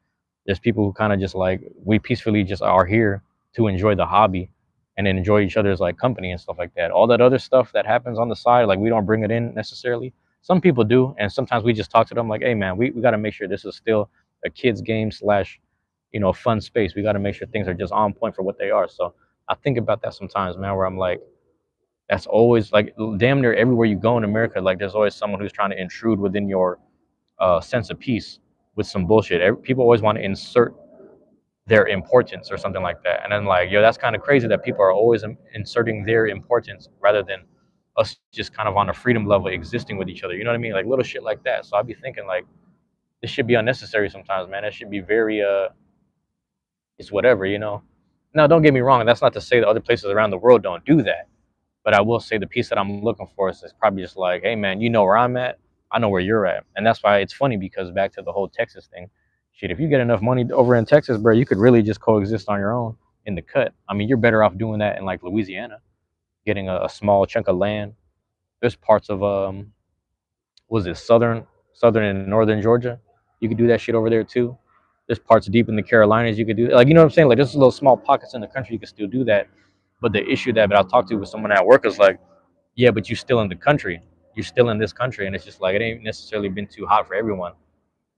S1: there's people who kind of just like we peacefully just are here to enjoy the hobby and then enjoy each other's like company and stuff like that. All that other stuff that happens on the side, like we don't bring it in necessarily. Some people do, and sometimes we just talk to them like, hey man, we got to make sure this is still a kids game slash, fun space. We got to make sure things are just on point for what they are. So I think about that sometimes, man, where I'm like, that's always like damn near everywhere you go in America, like there's always someone who's trying to intrude within your sense of peace with some bullshit. People always want to insert their importance or something like that. And then like, yo, that's kind of crazy that people are always inserting their importance rather than us just kind of on a freedom level existing with each other. You know what I mean? Like little shit like that. So I'd be thinking like this should be unnecessary sometimes, man. It should be very it's whatever. Now don't get me wrong, that's not to say that other places around the world don't do that. But I will say the piece that I'm looking for is probably just like, hey man, you know where I'm at, I know where you're at, and that's why it's funny because back to the whole Texas thing, shit. If you get enough money over in Texas, bro, you could really just coexist on your own in the cut. I mean, you're better off doing that in like Louisiana, getting a small chunk of land. There's parts of was it southern and northern Georgia? You could do that shit over there too. There's parts deep in the Carolinas you could do like you know what I'm saying. Like there's little small pockets in the country you can still do that. But the issue that I talked to with someone at work is like, yeah, but you're still in the country. You're still in this country, and it's just like it ain't necessarily been too hot for everyone.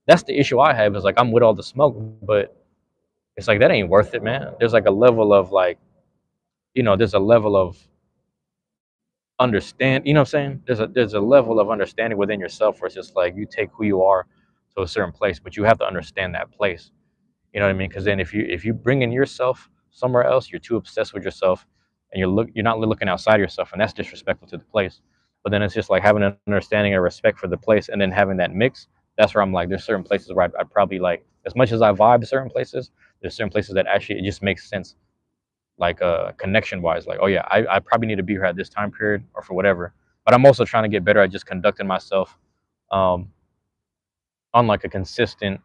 S1: That's the issue I have. Is like I'm with all the smoke, but it's like that ain't worth it, man. There's like a level of like, there's a level of understand. You know what I'm saying? There's a level of understanding within yourself where it's just like you take who you are to a certain place, but you have to understand that place. You know what I mean? Because then if you bring in yourself somewhere else, you're too obsessed with yourself, and you're not looking outside yourself, and that's disrespectful to the place. But then it's just like having an understanding and respect for the place, and then having that mix. That's where I'm like, there's certain places where I'd probably like, as much as I vibe to certain places, there's certain places that actually it just makes sense, like connection wise. Like, oh yeah, I probably need to be here at this time period or for whatever. But I'm also trying to get better at just conducting myself um, on like a consistent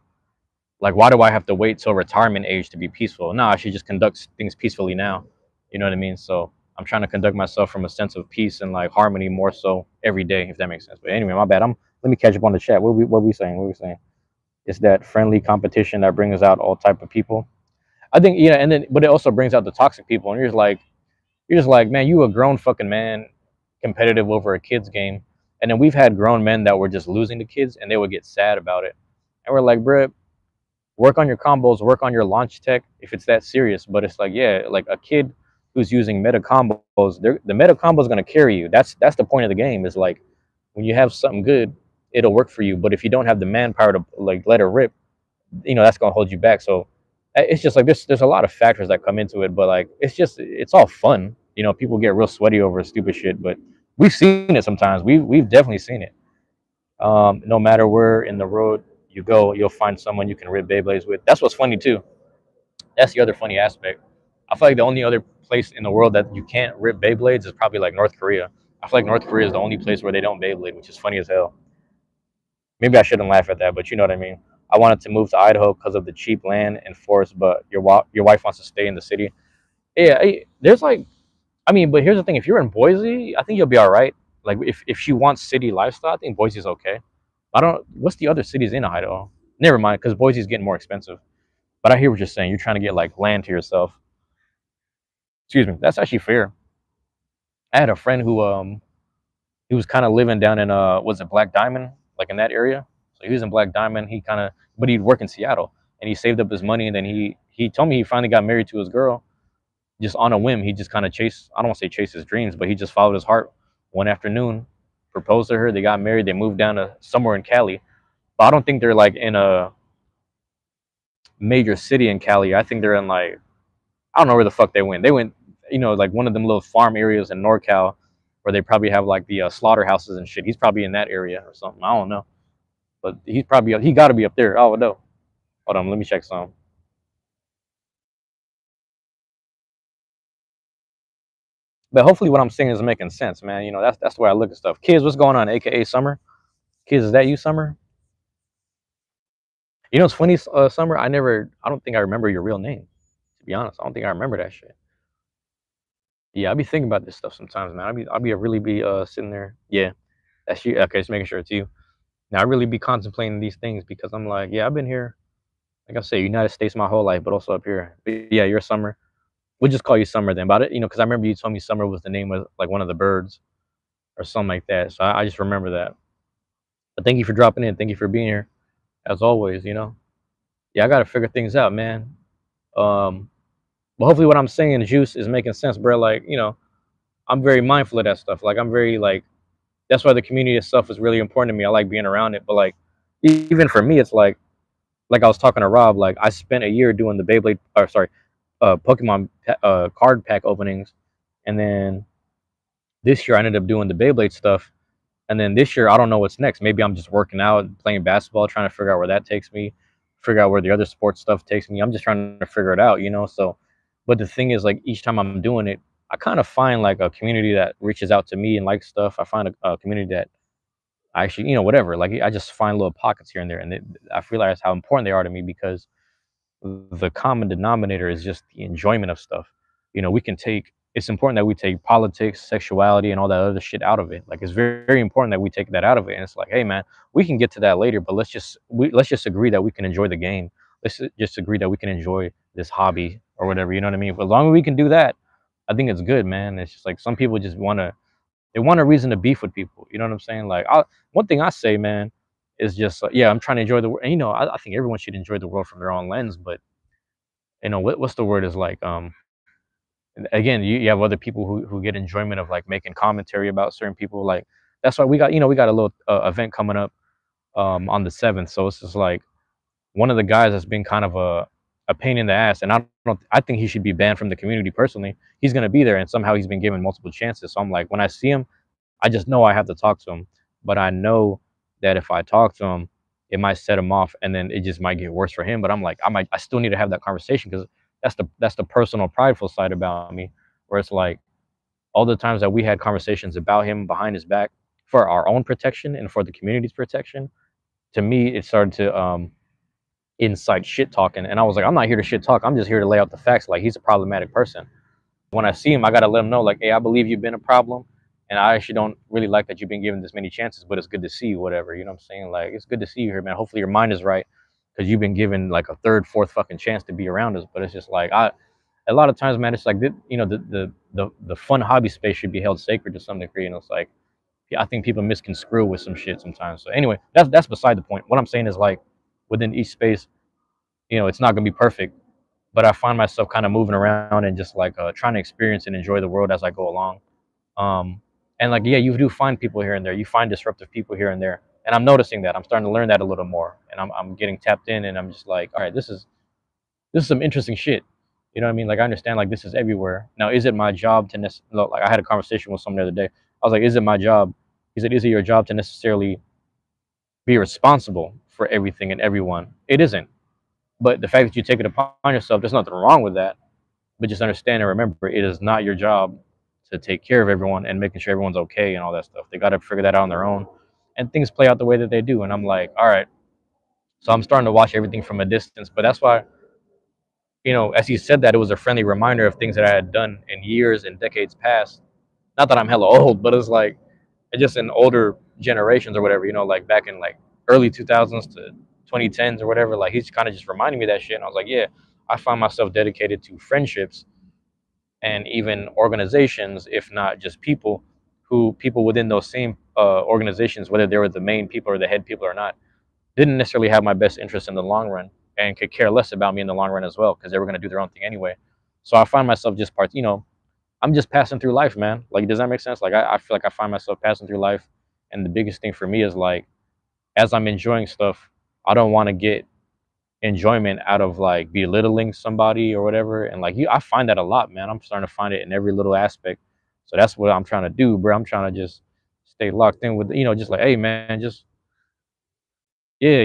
S1: like, why do I have to wait till retirement age to be peaceful? No, I should just conduct things peacefully now. You know what I mean? So I'm trying to conduct myself from a sense of peace and like harmony more so every day, if that makes sense. But anyway, my bad. Let me catch up on the chat. What we saying? What we saying? It's that friendly competition that brings out all type of people. I think and then but it also brings out the toxic people. And you're just like, man, you a grown fucking man, competitive over a kid's game. And then we've had grown men that were just losing to kids, and they would get sad about it. And we're like, bro, work on your combos, work on your launch tech if it's that serious. But it's like, yeah, like a kid who's using meta combos, the meta combo is gonna carry you. That's the point of the game. Is like when you have something good, it'll work for you. But if you don't have the manpower to like let it rip, that's gonna hold you back. So it's just like there's a lot of factors that come into it. But like it's all fun. People get real sweaty over stupid shit, but we've seen it sometimes. We've definitely seen it. No matter where in the road you go, you'll find someone you can rip Beyblades with. That's what's funny too. That's the other funny aspect. I feel like the only other place in the world that you can't rip Beyblades is probably like North Korea. I feel like North Korea is the only place where they don't Beyblade, which is funny as hell. Maybe I shouldn't laugh at that, but you know what I mean. I wanted to move to Idaho because of the cheap land and forest, but your wife wants to stay in the city. Yeah, there's like, I mean, but here's the thing: if you're in Boise, I think you'll be all right. Like if she wants city lifestyle, I think Boise's okay. I don't. What's the other cities in Idaho? Never mind, because Boise's getting more expensive. But I hear what you're saying. You're trying to get like land to yourself. Excuse me. That's actually fair. I had a friend who he was kind of living down in was it Black Diamond, like in that area. So he was in Black Diamond. But he'd work in Seattle, and he saved up his money, and then he told me he finally got married to his girl just on a whim. He just kind of chased. I don't want to say chase his dreams, but he just followed his heart. One afternoon, proposed to her. They got married. They moved down to somewhere in Cali. But I don't think they're like in a major city in Cali. I think they're in like I don't know where the fuck they went. They went, like one of them little farm areas in NorCal where they probably have like the slaughterhouses and shit. He's probably in that area or something. I don't know, but he got to be up there. Oh no, hold on, let me check some. But hopefully, what I'm saying is making sense, man. That's the way I look at stuff. Kids, what's going on? AKA Summer. Kids, is that you, Summer? You know, it's funny, Summer. I don't think I remember your real name. To be honest, I don't think I remember that shit. Yeah, I be thinking about this stuff sometimes, man. I really be sitting there. Yeah, that's you. Okay, just making sure it's you. Now I really be contemplating these things because I'm like, yeah, I've been here, like I say, United States my whole life, but also up here. But yeah, you're Summer. We'll just call you Summer then. About it, because I remember you told me Summer was the name of like one of the birds or something like that. So I just remember that. But thank you for dropping in. Thank you for being here, as always. Yeah, I gotta figure things out, man. Um, but hopefully, what I'm saying, Juice, is making sense, bro. Like, I'm very mindful of that stuff. Like, I'm very like, that's why the community stuff is really important to me. I like being around it. But like, even for me, it's like I was talking to Rob. Like, I spent a year doing the Beyblade, or sorry, Pokemon card pack openings, and then this year I ended up doing the Beyblade stuff. And then this year, I don't know what's next. Maybe I'm just working out, playing basketball, trying to figure out where that takes me, figure out where the other sports stuff takes me. I'm just trying to figure it out. So, but the thing is, like, each time I'm doing it, I kind of find like a community that reaches out to me and likes stuff. I find a community that I actually, whatever. Like, I just find little pockets here and there, and I realize how important they are to me because the common denominator is just the enjoyment of stuff. We can take it's important that we take politics, sexuality, and all that other shit out of it. Like it's very, very important that we take that out of it. And it's like, hey man, we can get to that later, but let's just agree that we can enjoy the game. Just agree that we can enjoy this hobby or whatever. You know what I mean? But as long as we can do that, I think it's good, man. It's just like some people just want a reason to beef with people. You know what I'm saying? Like, one thing I say, man, is just yeah, I'm trying to enjoy the world. And, I think everyone should enjoy the world from their own lens. But what's the word is like again, you have other people who get enjoyment of like making commentary about certain people. Like that's why we got a little event coming up on the 7th. So it's just like one of the guys that's been kind of a pain in the ass, and I think he should be banned from the community personally. He's gonna be there, and somehow he's been given multiple chances. So I'm like, when I see him, I just know I have to talk to him. But I know that if I talk to him, it might set him off, and then it just might get worse for him. But I'm like, I still need to have that conversation because that's the personal, prideful side about me, where it's like all the times that we had conversations about him behind his back for our own protection and for the community's protection. To me, it started to incite shit talking, and I was like, I'm not here to shit talk. I'm just here to lay out the facts. Like he's a problematic person. When I see him, I gotta let him know, like, hey, I believe you've been a problem, and I actually don't really like that you've been given this many chances. But it's good to see you, whatever. You know what I'm saying? Like, it's good to see you here, man. Hopefully your mind is right, because you've been given like a third, fourth fucking chance to be around us. But it's just like a lot of times, man, it's like the fun hobby space should be held sacred to some degree, and it's like, yeah, I think people misconstrue with some shit sometimes. So anyway, that's beside the point. What I'm saying is like within each space, it's not gonna be perfect, but I find myself kind of moving around and just like trying to experience and enjoy the world as I go along. Um, and like, yeah, you do find people here and there. You find disruptive people here and there, and I'm noticing that. I'm starting to learn that a little more, and I'm getting tapped in, and I'm just like, all right, this is some interesting shit. You know what I mean? Like I understand like this is everywhere. Now, is it my job to like I had a conversation with someone the other day. I was like, is it my job? He said, is it your job to necessarily be responsible for everything and everyone? It isn't. But the fact that you take it upon yourself, there's nothing wrong with that. But just understand and remember, it is not your job to take care of everyone and making sure everyone's okay and all that stuff. They got to figure that out on their own, and things play out the way that they do. And I'm like, all right. So I'm starting to watch everything from a distance. But that's why, as he said that, it was a friendly reminder of things that I had done in years and decades past. Not that I'm hella old, but it's like just in older generations or whatever. Like back in like early 2000s to 2010s or whatever. Like he's kind of just reminding me of that shit. And I was like, yeah, I find myself dedicated to friendships and even organizations, if not just people within those same organizations, whether they were the main people or the head people or not, didn't necessarily have my best interest in the long run and could care less about me in the long run as well because they were going to do their own thing anyway. So I find myself I'm just passing through life, man. Like, does that make sense? Like, I feel like I find myself passing through life, and the biggest thing for me is like, as I'm enjoying stuff, I don't want to get enjoyment out of like belittling somebody or whatever. And like I find that a lot, man. I'm starting to find it in every little aspect. So that's what I'm trying to do, bro. I'm trying to just stay locked in with, just like, hey man, just yeah,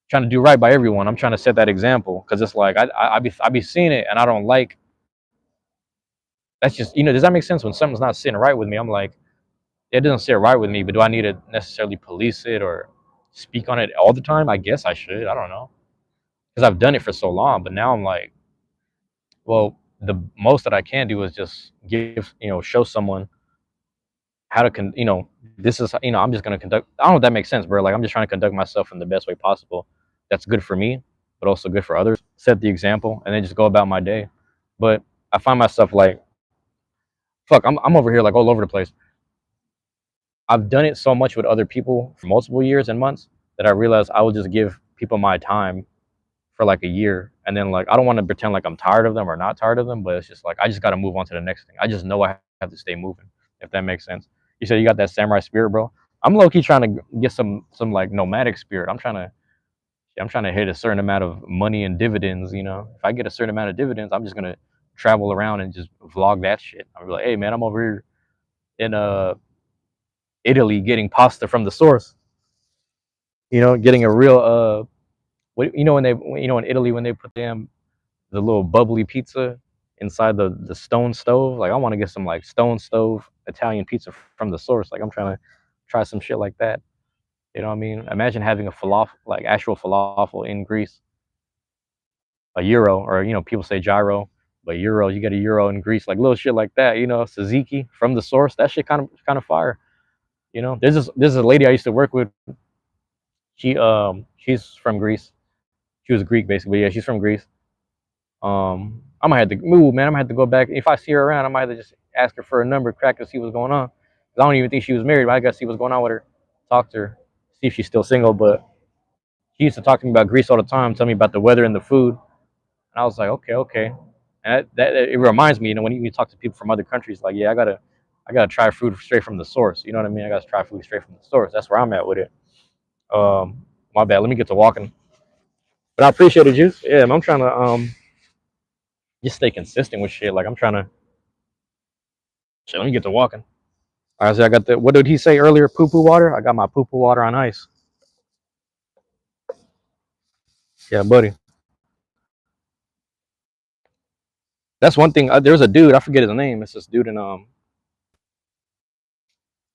S1: trying to do right by everyone. I'm trying to set that example because it's like I be seeing it and I don't like. That's just does that make sense? When something's not sitting right with me, I'm like, it doesn't sit right with me. But do I need to necessarily police it or
S3: speak on it all the time. I guess I should. I don't know, because I've done it for so long. But now I'm like, well, the most that I can do is just give, show someone how to this is, I'm just gonna conduct. I don't know if that makes sense, bro. Like I'm just trying to conduct myself in the best way possible. That's good for me, but also good for others. Set the example, and then just go about my day. But I find myself like, fuck, I'm over here like all over the place. I've done it so much with other people for multiple years and months that I realized I will just give people my time for like a year, and then like I don't want to pretend like I'm tired of them or not tired of them, but it's just like I just got to move on to the next thing. I just know I have to stay moving, if that makes sense. You said you got that samurai spirit, bro. I'm low key trying to get some like nomadic spirit. I'm trying to hit a certain amount of money and dividends. If I get a certain amount of dividends, I'm just gonna travel around and just vlog that shit. I'm like, hey man, I'm over here in Italy getting pasta from the source. Getting a real when they in Italy when they put the little bubbly pizza inside the stone stove. Like I want to get some like stone stove Italian pizza from the source. Like I'm trying to try some shit like that. You know what I mean? Imagine having a falafel, like actual falafel in Greece, a euro, or people say gyro, but euro, you get a euro in Greece, like little shit like that. Tzatziki from the source. That shit kind of fire. There's a lady I used to work with. She's from Greece. She was Greek basically. Yeah, she's from Greece. I might have to move, man. I might have to go back. If I see her around, I might have to just ask her for a number, crack her, see what's going on. 'Cause I don't even think she was married, but I gotta see what's going on with her. Talk to her, see if she's still single. But she used to talk to me about Greece all the time, tell me about the weather and the food. And I was like, okay, okay. And that it reminds me, when you talk to people from other countries, like, yeah, I gotta try food straight from the source. You know what I mean? I gotta try food straight from the source. That's where I'm at with it. My bad. Let me get to walking. But I appreciate it, Juice. Yeah, I'm trying to just stay consistent with shit. Like I'm trying to. Shit, let me get to walking. All right, so I got the. What did he say earlier? Poo poo water. I got my poo poo water on ice. Yeah, buddy. That's one thing. There's a dude. I forget his name. It's this dude, and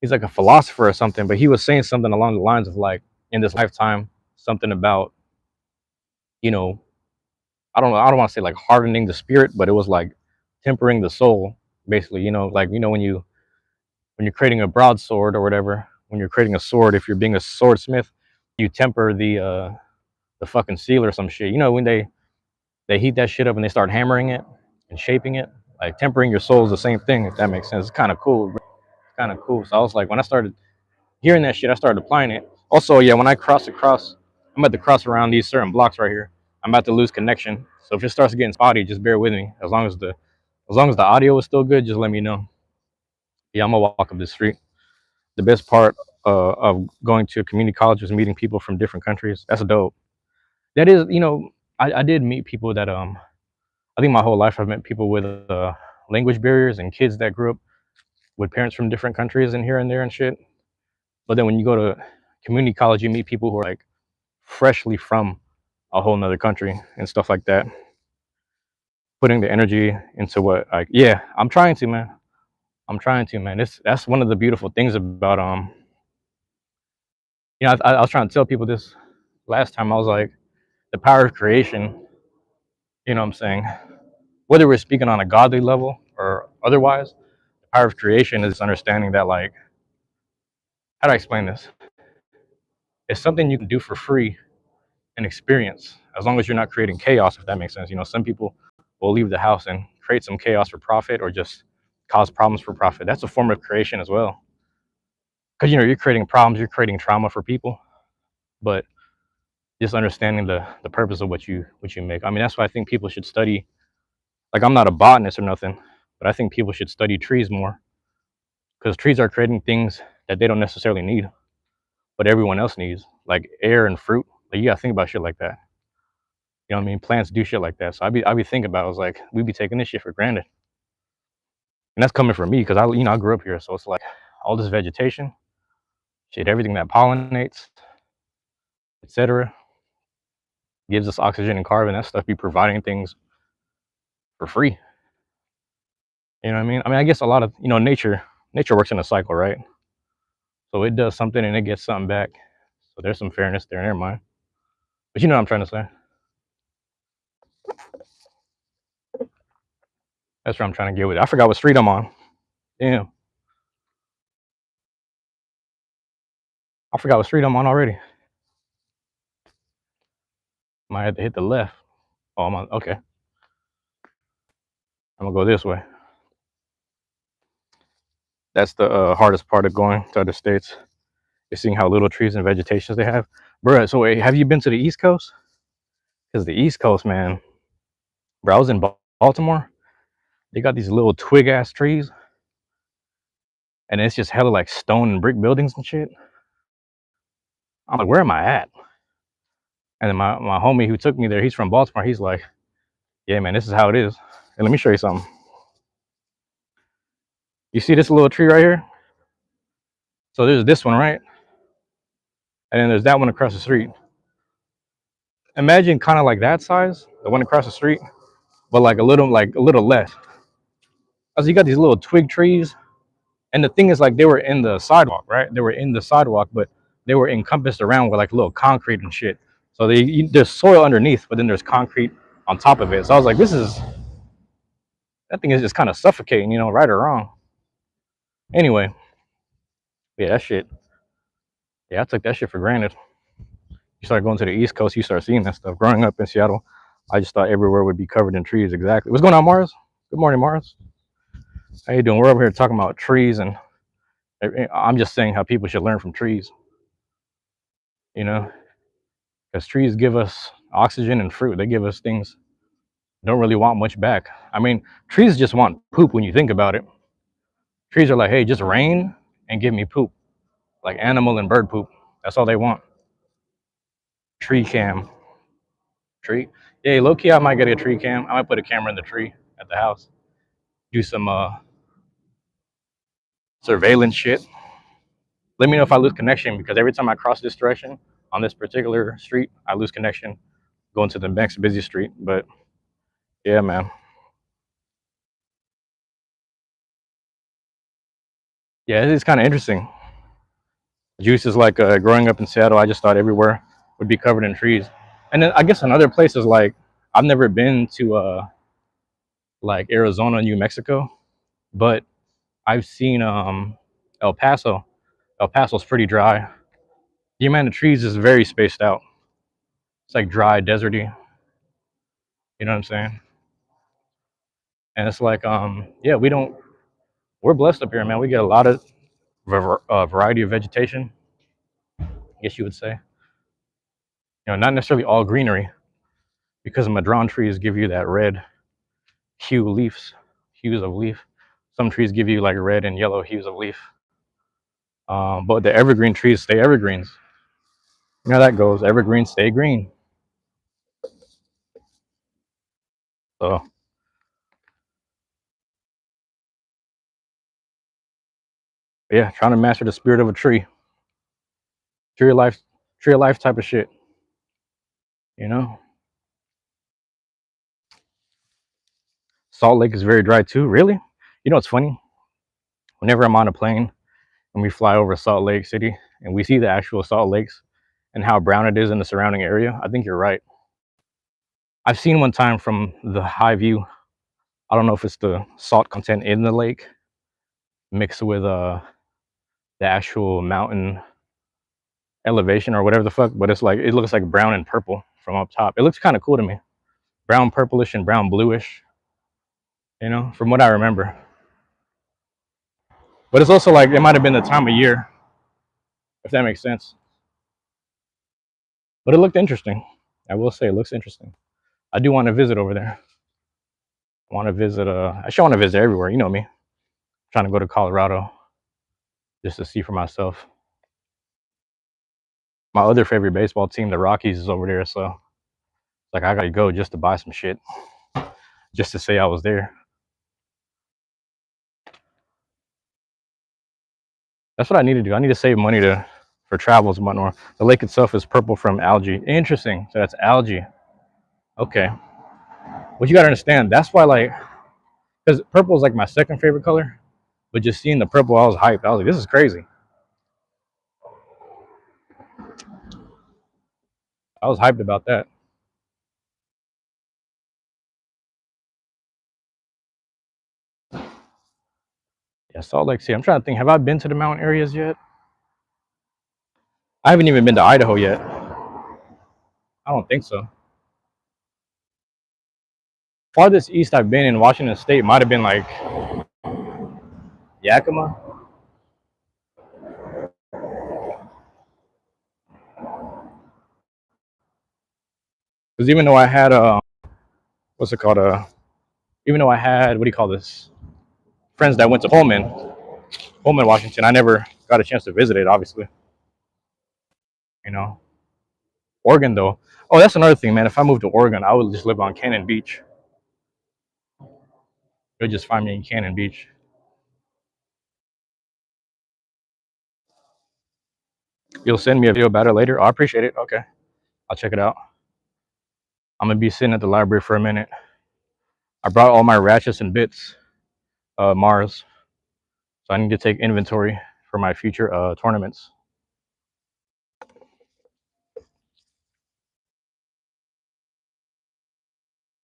S3: he's like a philosopher or something. But he was saying something along the lines of like, in this lifetime, something about, you know, I don't know. I don't want to say like hardening the spirit, but it was like tempering the soul, basically. Like when you're creating a broadsword or whatever. When you're creating a sword, if you're being a swordsmith, you temper the fucking steel or some shit. When they heat that shit up and they start hammering it and shaping it. Like tempering your soul is the same thing, if that makes sense. It's kind of cool. Kind of cool. So I was like, when I started hearing that shit, I started applying it. Also, yeah, when I I'm at the cross around these certain blocks right here. I'm about to lose connection. So if it starts getting spotty, just bear with me. As long as the audio is still good, just let me know. Yeah, I'm gonna walk up this street. The best part of going to a community college was meeting people from different countries. That's dope. That is, I did meet people that I think my whole life I've met people with language barriers and kids that grew up with parents from different countries and here and there and shit. But then when you go to community college, you meet people who are like freshly from a whole nother country and stuff like that. Putting the energy into what, like, yeah, I'm trying to, man. I'm trying to, man. That's one of the beautiful things about I was trying to tell people this last time. I was like, the power of creation. What I'm saying, whether we're speaking on a godly level or otherwise, the power of creation is understanding that, like, how do I explain this? It's something you can do for free and experience as long as you're not creating chaos, if that makes sense. Some people will leave the house and create some chaos for profit or just cause problems for profit. That's a form of creation as well. Because you're creating problems, you're creating trauma for people, but just understanding the purpose of what you make. I mean, that's why I think people should study. Like, I'm not a botanist or nothing, but I think people should study trees more because trees are creating things that they don't necessarily need, but everyone else needs, like air and fruit. Like, you gotta think about shit like that. You know what I mean? Plants do shit like that. So I be thinking about it. I was like, we be taking this shit for granted. And that's coming from me because I grew up here. So it's like all this vegetation, shit, everything that pollinates, etc., gives us oxygen and carbon. That stuff be providing things for free. You know what I mean? I guess a lot of, nature works in a cycle, right? So it does something and it gets something back. So there's some fairness there. Never mind. But you know what I'm trying to say. That's what I'm trying to get with it. I forgot what street I'm on. Damn. I forgot what street I'm on already. Might have to hit the left. Oh, I'm on. Okay. I'm gonna go this way. That's the hardest part of going to other states. Is seeing how little trees and vegetations they have. Bruh, so wait, have you been to the East Coast? Because the East Coast, man, bro, I was in Baltimore. They got these little twig ass trees, and it's just hella like stone and brick buildings and shit. I'm like, where am I at? And then my homie who took me there, he's from Baltimore. He's like, yeah, man, this is how it is. And let me show you something. You see this little tree right here? So there's this one, right? And then there's that one across the street. Imagine kind of like that size, the one across the street, but like a little less. As you got these little twig trees, and the thing is, like, they were in the sidewalk, right? They were in the sidewalk, but they were encompassed around with like little concrete and shit. So there's soil underneath, but then there's concrete on top of it. So I was like, that thing is just kind of suffocating, right or wrong. Anyway, yeah, that shit. Yeah, I took that shit for granted. You start going to the East Coast, you start seeing that stuff. Growing up in Seattle, I just thought everywhere would be covered in trees. Exactly. What's going on, Mars? Good morning, Mars. How you doing? We're over here talking about trees, and I'm just saying how people should learn from trees. Because trees give us oxygen and fruit. They give us things. Don't really want much back. I mean, trees just want poop when you think about it. Trees are like, hey, just rain and give me poop, like animal and bird poop. That's all they want. Tree cam. Tree. Yeah, low key, I might get a tree cam. I might put a camera in the tree at the house. Do some surveillance shit. Let me know if I lose connection, because every time I cross this direction on this particular street, I lose connection going to the next busy street. But yeah, man. Yeah, it is kind of interesting. Juice is like growing up in Seattle, I just thought everywhere would be covered in trees. And then I guess in other places, like, I've never been to like Arizona, New Mexico, but I've seen El Paso. El Paso's pretty dry. The amount of trees is very spaced out. It's like dry, deserty. You know what I'm saying? And it's like, yeah, we're blessed up here, man. We get a lot of variety of vegetation, I guess you would say. Not necessarily all greenery, because madron trees give you that red hues of leaf. Some trees give you like red and yellow hues of leaf. But the evergreen trees stay evergreens. You know how that goes. Evergreens stay green. So yeah, trying to master the spirit of a tree. Tree of life type of shit. You know? Salt Lake is very dry too. Really? It's funny? Whenever I'm on a plane and we fly over Salt Lake City and we see the actual Salt Lakes and how brown it is in the surrounding area, I think you're right. I've seen one time from the high view. I don't know if it's the salt content in the lake mixed with the actual mountain elevation or whatever the fuck, but it's like, it looks like brown and purple from up top. It looks kind of cool to me. Brown purplish and brown bluish, from what I remember. But it's also like, it might have been the time of year, if that makes sense. But it looked interesting. I will say it looks interesting. I do want to visit over there. I want to visit, actually I want to visit everywhere, you know me. I'm trying to go to Colorado just to see for myself. My other favorite baseball team, the Rockies, is over there, so like I gotta go just to buy some shit, just to say I was there. That's what I need to do. I need to save money for travels and whatnot. The lake itself is purple from algae. Interesting. So that's algae. Okay. What you gotta understand, that's why, like, because purple is like my second favorite color, but just seeing the purple, I was hyped. I was like, this is crazy. I was hyped about that. Yeah, Salt Lake City. I'm trying to think. Have I been to the mountain areas yet? I haven't even been to Idaho yet. I don't think so. Farthest east I've been in Washington State might have been like Yakima. Because even though I had what's it called? Even though I had, what do you call this? Friends that went to Pullman, Washington. I never got a chance to visit it. Obviously, you know. Oregon though. Oh, that's another thing, man. If I moved to Oregon, I would just live on Cannon Beach. You'll just find me in Cannon Beach. You'll send me a video about it later. Oh, I appreciate it. Okay, I'll check it out. I'm gonna be sitting at the library for a minute. I brought all my ratchets and bits, Mars. So I need to take inventory for my future tournaments.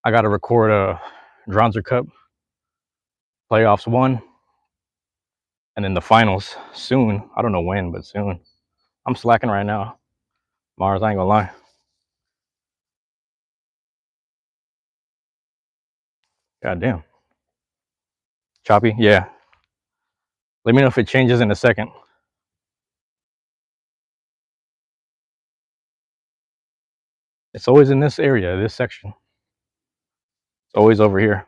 S3: I got to record a Dronzer Cup playoffs 1, and then the finals soon. I don't know when, but soon. I'm slacking right now, Mars. I ain't gonna lie. God damn. Choppy. Yeah. Let me know if it changes in a second. It's always in this area, this section. It's always over here.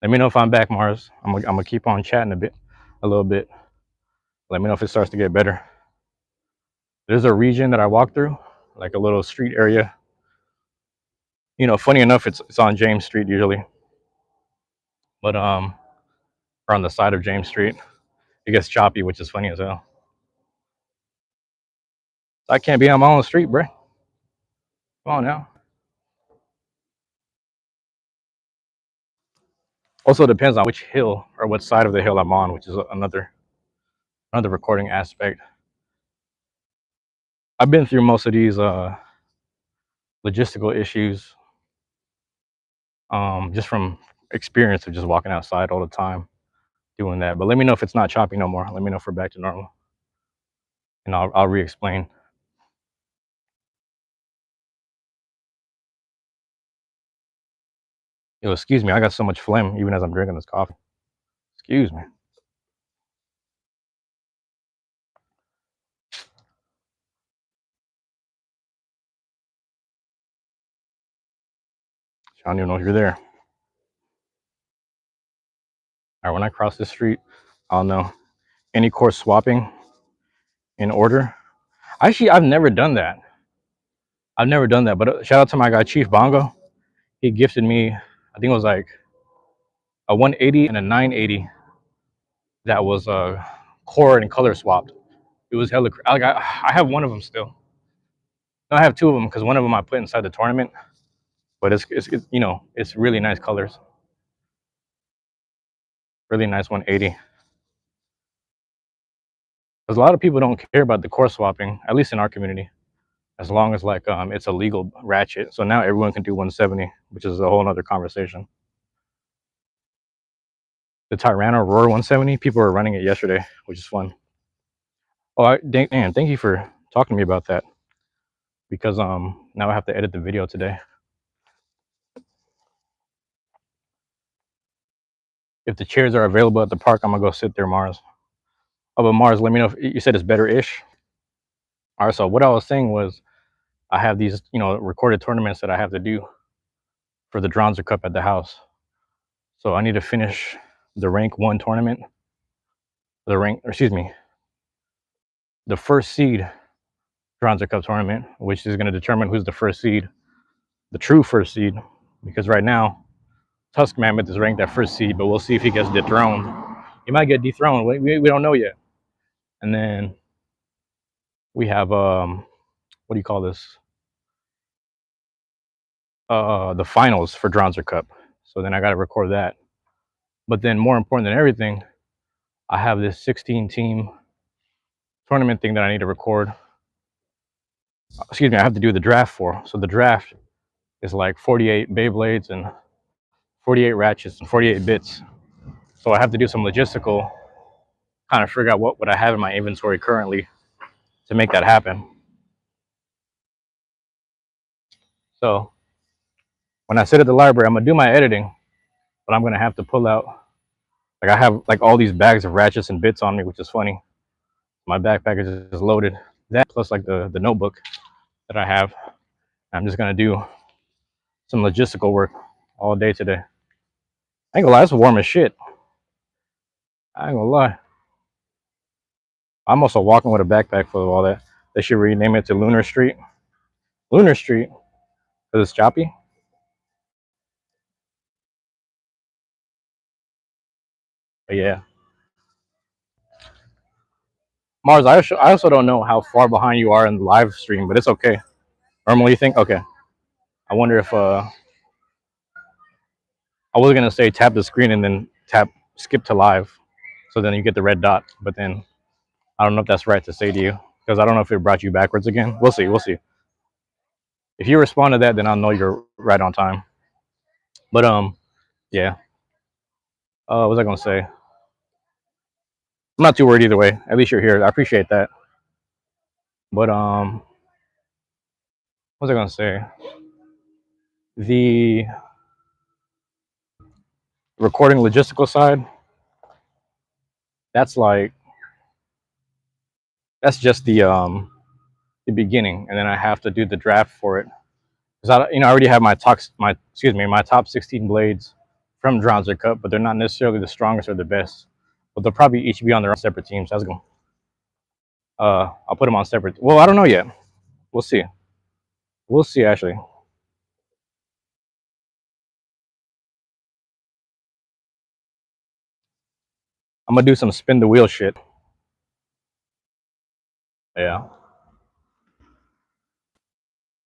S3: Let me know if I'm back, Mars. I'm gonna keep on chatting a little bit. Let me know if it starts to get better. There's a region that I walk through, like a little street area. You know, funny enough, it's on James Street usually, but or on the side of James Street. It gets choppy, which is funny as hell. I can't be on my own street, bro. Come on now. Also depends on which hill or what side of the hill I'm on, which is another recording aspect. I've been through most of these logistical issues just from experience of just walking outside all the time doing that. But let me know if it's not choppy no more. Let me know if we're back to normal, and I'll re-explain. Yo, excuse me, I got so much phlegm even as I'm drinking this coffee. Excuse me. I don't even know if you're there. All right, when I cross this street, I'll know. Any course swapping in order? Actually, I've never done that. But shout out to my guy Chief Bongo. He gifted me, I think it was like a 180 and a 980 that was core and color swapped. It was hella. Like I have one of them still. No, I have two of them because one of them I put inside the tournament. But it's you know, it's really nice colors. Really nice 180. Because a lot of people don't care about the core swapping, at least in our community, as long as like it's a legal ratchet. So now everyone can do 170, which is a whole other conversation. The Tyranno Roar 170, people were running it yesterday, which is fun. Oh, Dan, thank you for talking to me about that. Because now I have to edit the video today. If the chairs are available at the park, I'm gonna go sit there, Mars. Oh, but Mars, let me know if you said it's better-ish. All right, so what I was saying was I have these, you know, recorded tournaments that I have to do for the Dronzer Cup at the house. So I need to finish the rank 1 tournament, the first seed Dronzer Cup tournament, which is going to determine who's the first seed, the true first seed, because right now Tusk Mammoth is ranked at first seed, but we'll see if he gets dethroned. He might get dethroned. We don't know yet. And then we have what do you call this? The finals for Dronzer Cup. So then I got to record that. But then more important than everything, I have this 16 team tournament thing that I need to record. excuse me, I have to do the draft for. So the draft is like 48 Beyblades and 48 ratchets and 48 bits. So I have to do some logistical, kind of figure out what I have in my inventory currently to make that happen. So when I sit at the library, I'm gonna do my editing, but I'm gonna have to pull out, like, I have like all these bags of ratchets and bits on me, which is funny. My backpack is just loaded. That plus like the notebook that I have. I'm just gonna do some logistical work all day today. I ain't gonna lie, it's warm as shit. I ain't gonna lie. I'm also walking with a backpack full of all that. They should rename it to Lunar Street. Lunar Street, because it's choppy. But yeah. Mars, I also don't know how far behind you are in the live stream, but it's okay. Normally you think, okay. I wonder if I was gonna say tap the screen and then tap skip to live, so then you get the red dot. But then I don't know if that's right to say to you, because I don't know if it brought you backwards again. We'll see. We'll see. If you respond to that, then I'll know you're right on time. But yeah. What was I gonna say? I'm not too worried either way. At least you're here. I appreciate that. But what was I gonna say? The recording logistical side. That's like that's just the beginning, and then I have to do the draft for it because I already have my top 16 blades from Truancy Cup, but they're not necessarily the strongest or the best. But they'll probably each be on their own separate teams. That's going. I'll put them on separate. Well, I don't know yet. We'll see. We'll see. Actually, I'm gonna do some spin the wheel shit. Yeah.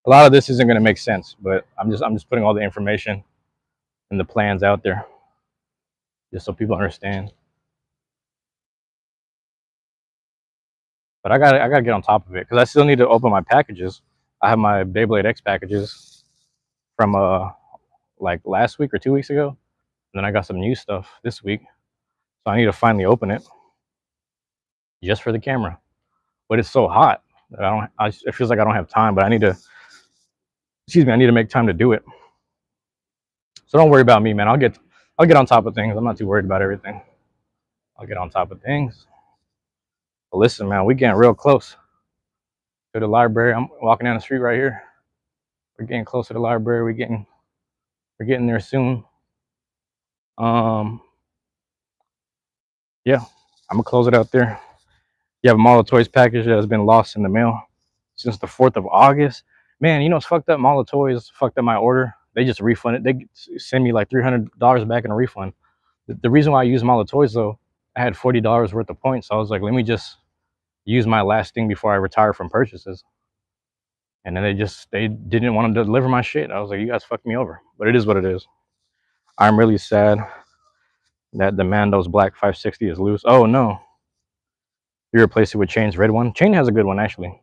S3: A lot of this isn't gonna make sense, but I'm just putting all the information and the plans out there just so people understand. But I gotta get on top of it because I still need to open my packages. I have my Beyblade X packages from like last week or 2 weeks ago. And then I got some new stuff this week. So I need to finally open it just for the camera. But it's so hot that it feels like I don't have time, but I need to make time to do it. So don't worry about me, man. I'll get on top of things. I'm not too worried about everything. I'll get on top of things. But listen, man, we getting real close to the library. I'm walking down the street right here. We're getting close to the library. We're getting there soon. Yeah, I'm gonna close it out there. You have a Mall of Toys package that has been lost in the mail since the 4th of August. Man, you know what's fucked up? Mall of Toys fucked up my order. They just refunded. They send me like $300 back in a refund. The reason why I use Mall of Toys though, I had $40 worth of points. So I was like, let me just use my last thing before I retire from purchases. And then they didn't want to deliver my shit. I was like, you guys fucked me over. But it is what it is. I'm really sad that the Mando's Black 560 is loose. Oh no. You replace it with Chain's red one. Chain has a good one actually.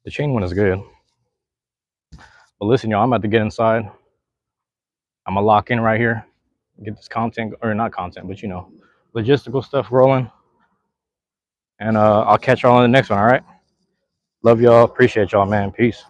S3: The Chain one is good. But listen, y'all, I'm about to get inside. I'm gonna lock in right here, get this content, or not content, but logistical stuff rolling. And I'll catch y'all on the next one, all right? Love y'all. Appreciate y'all, man. Peace.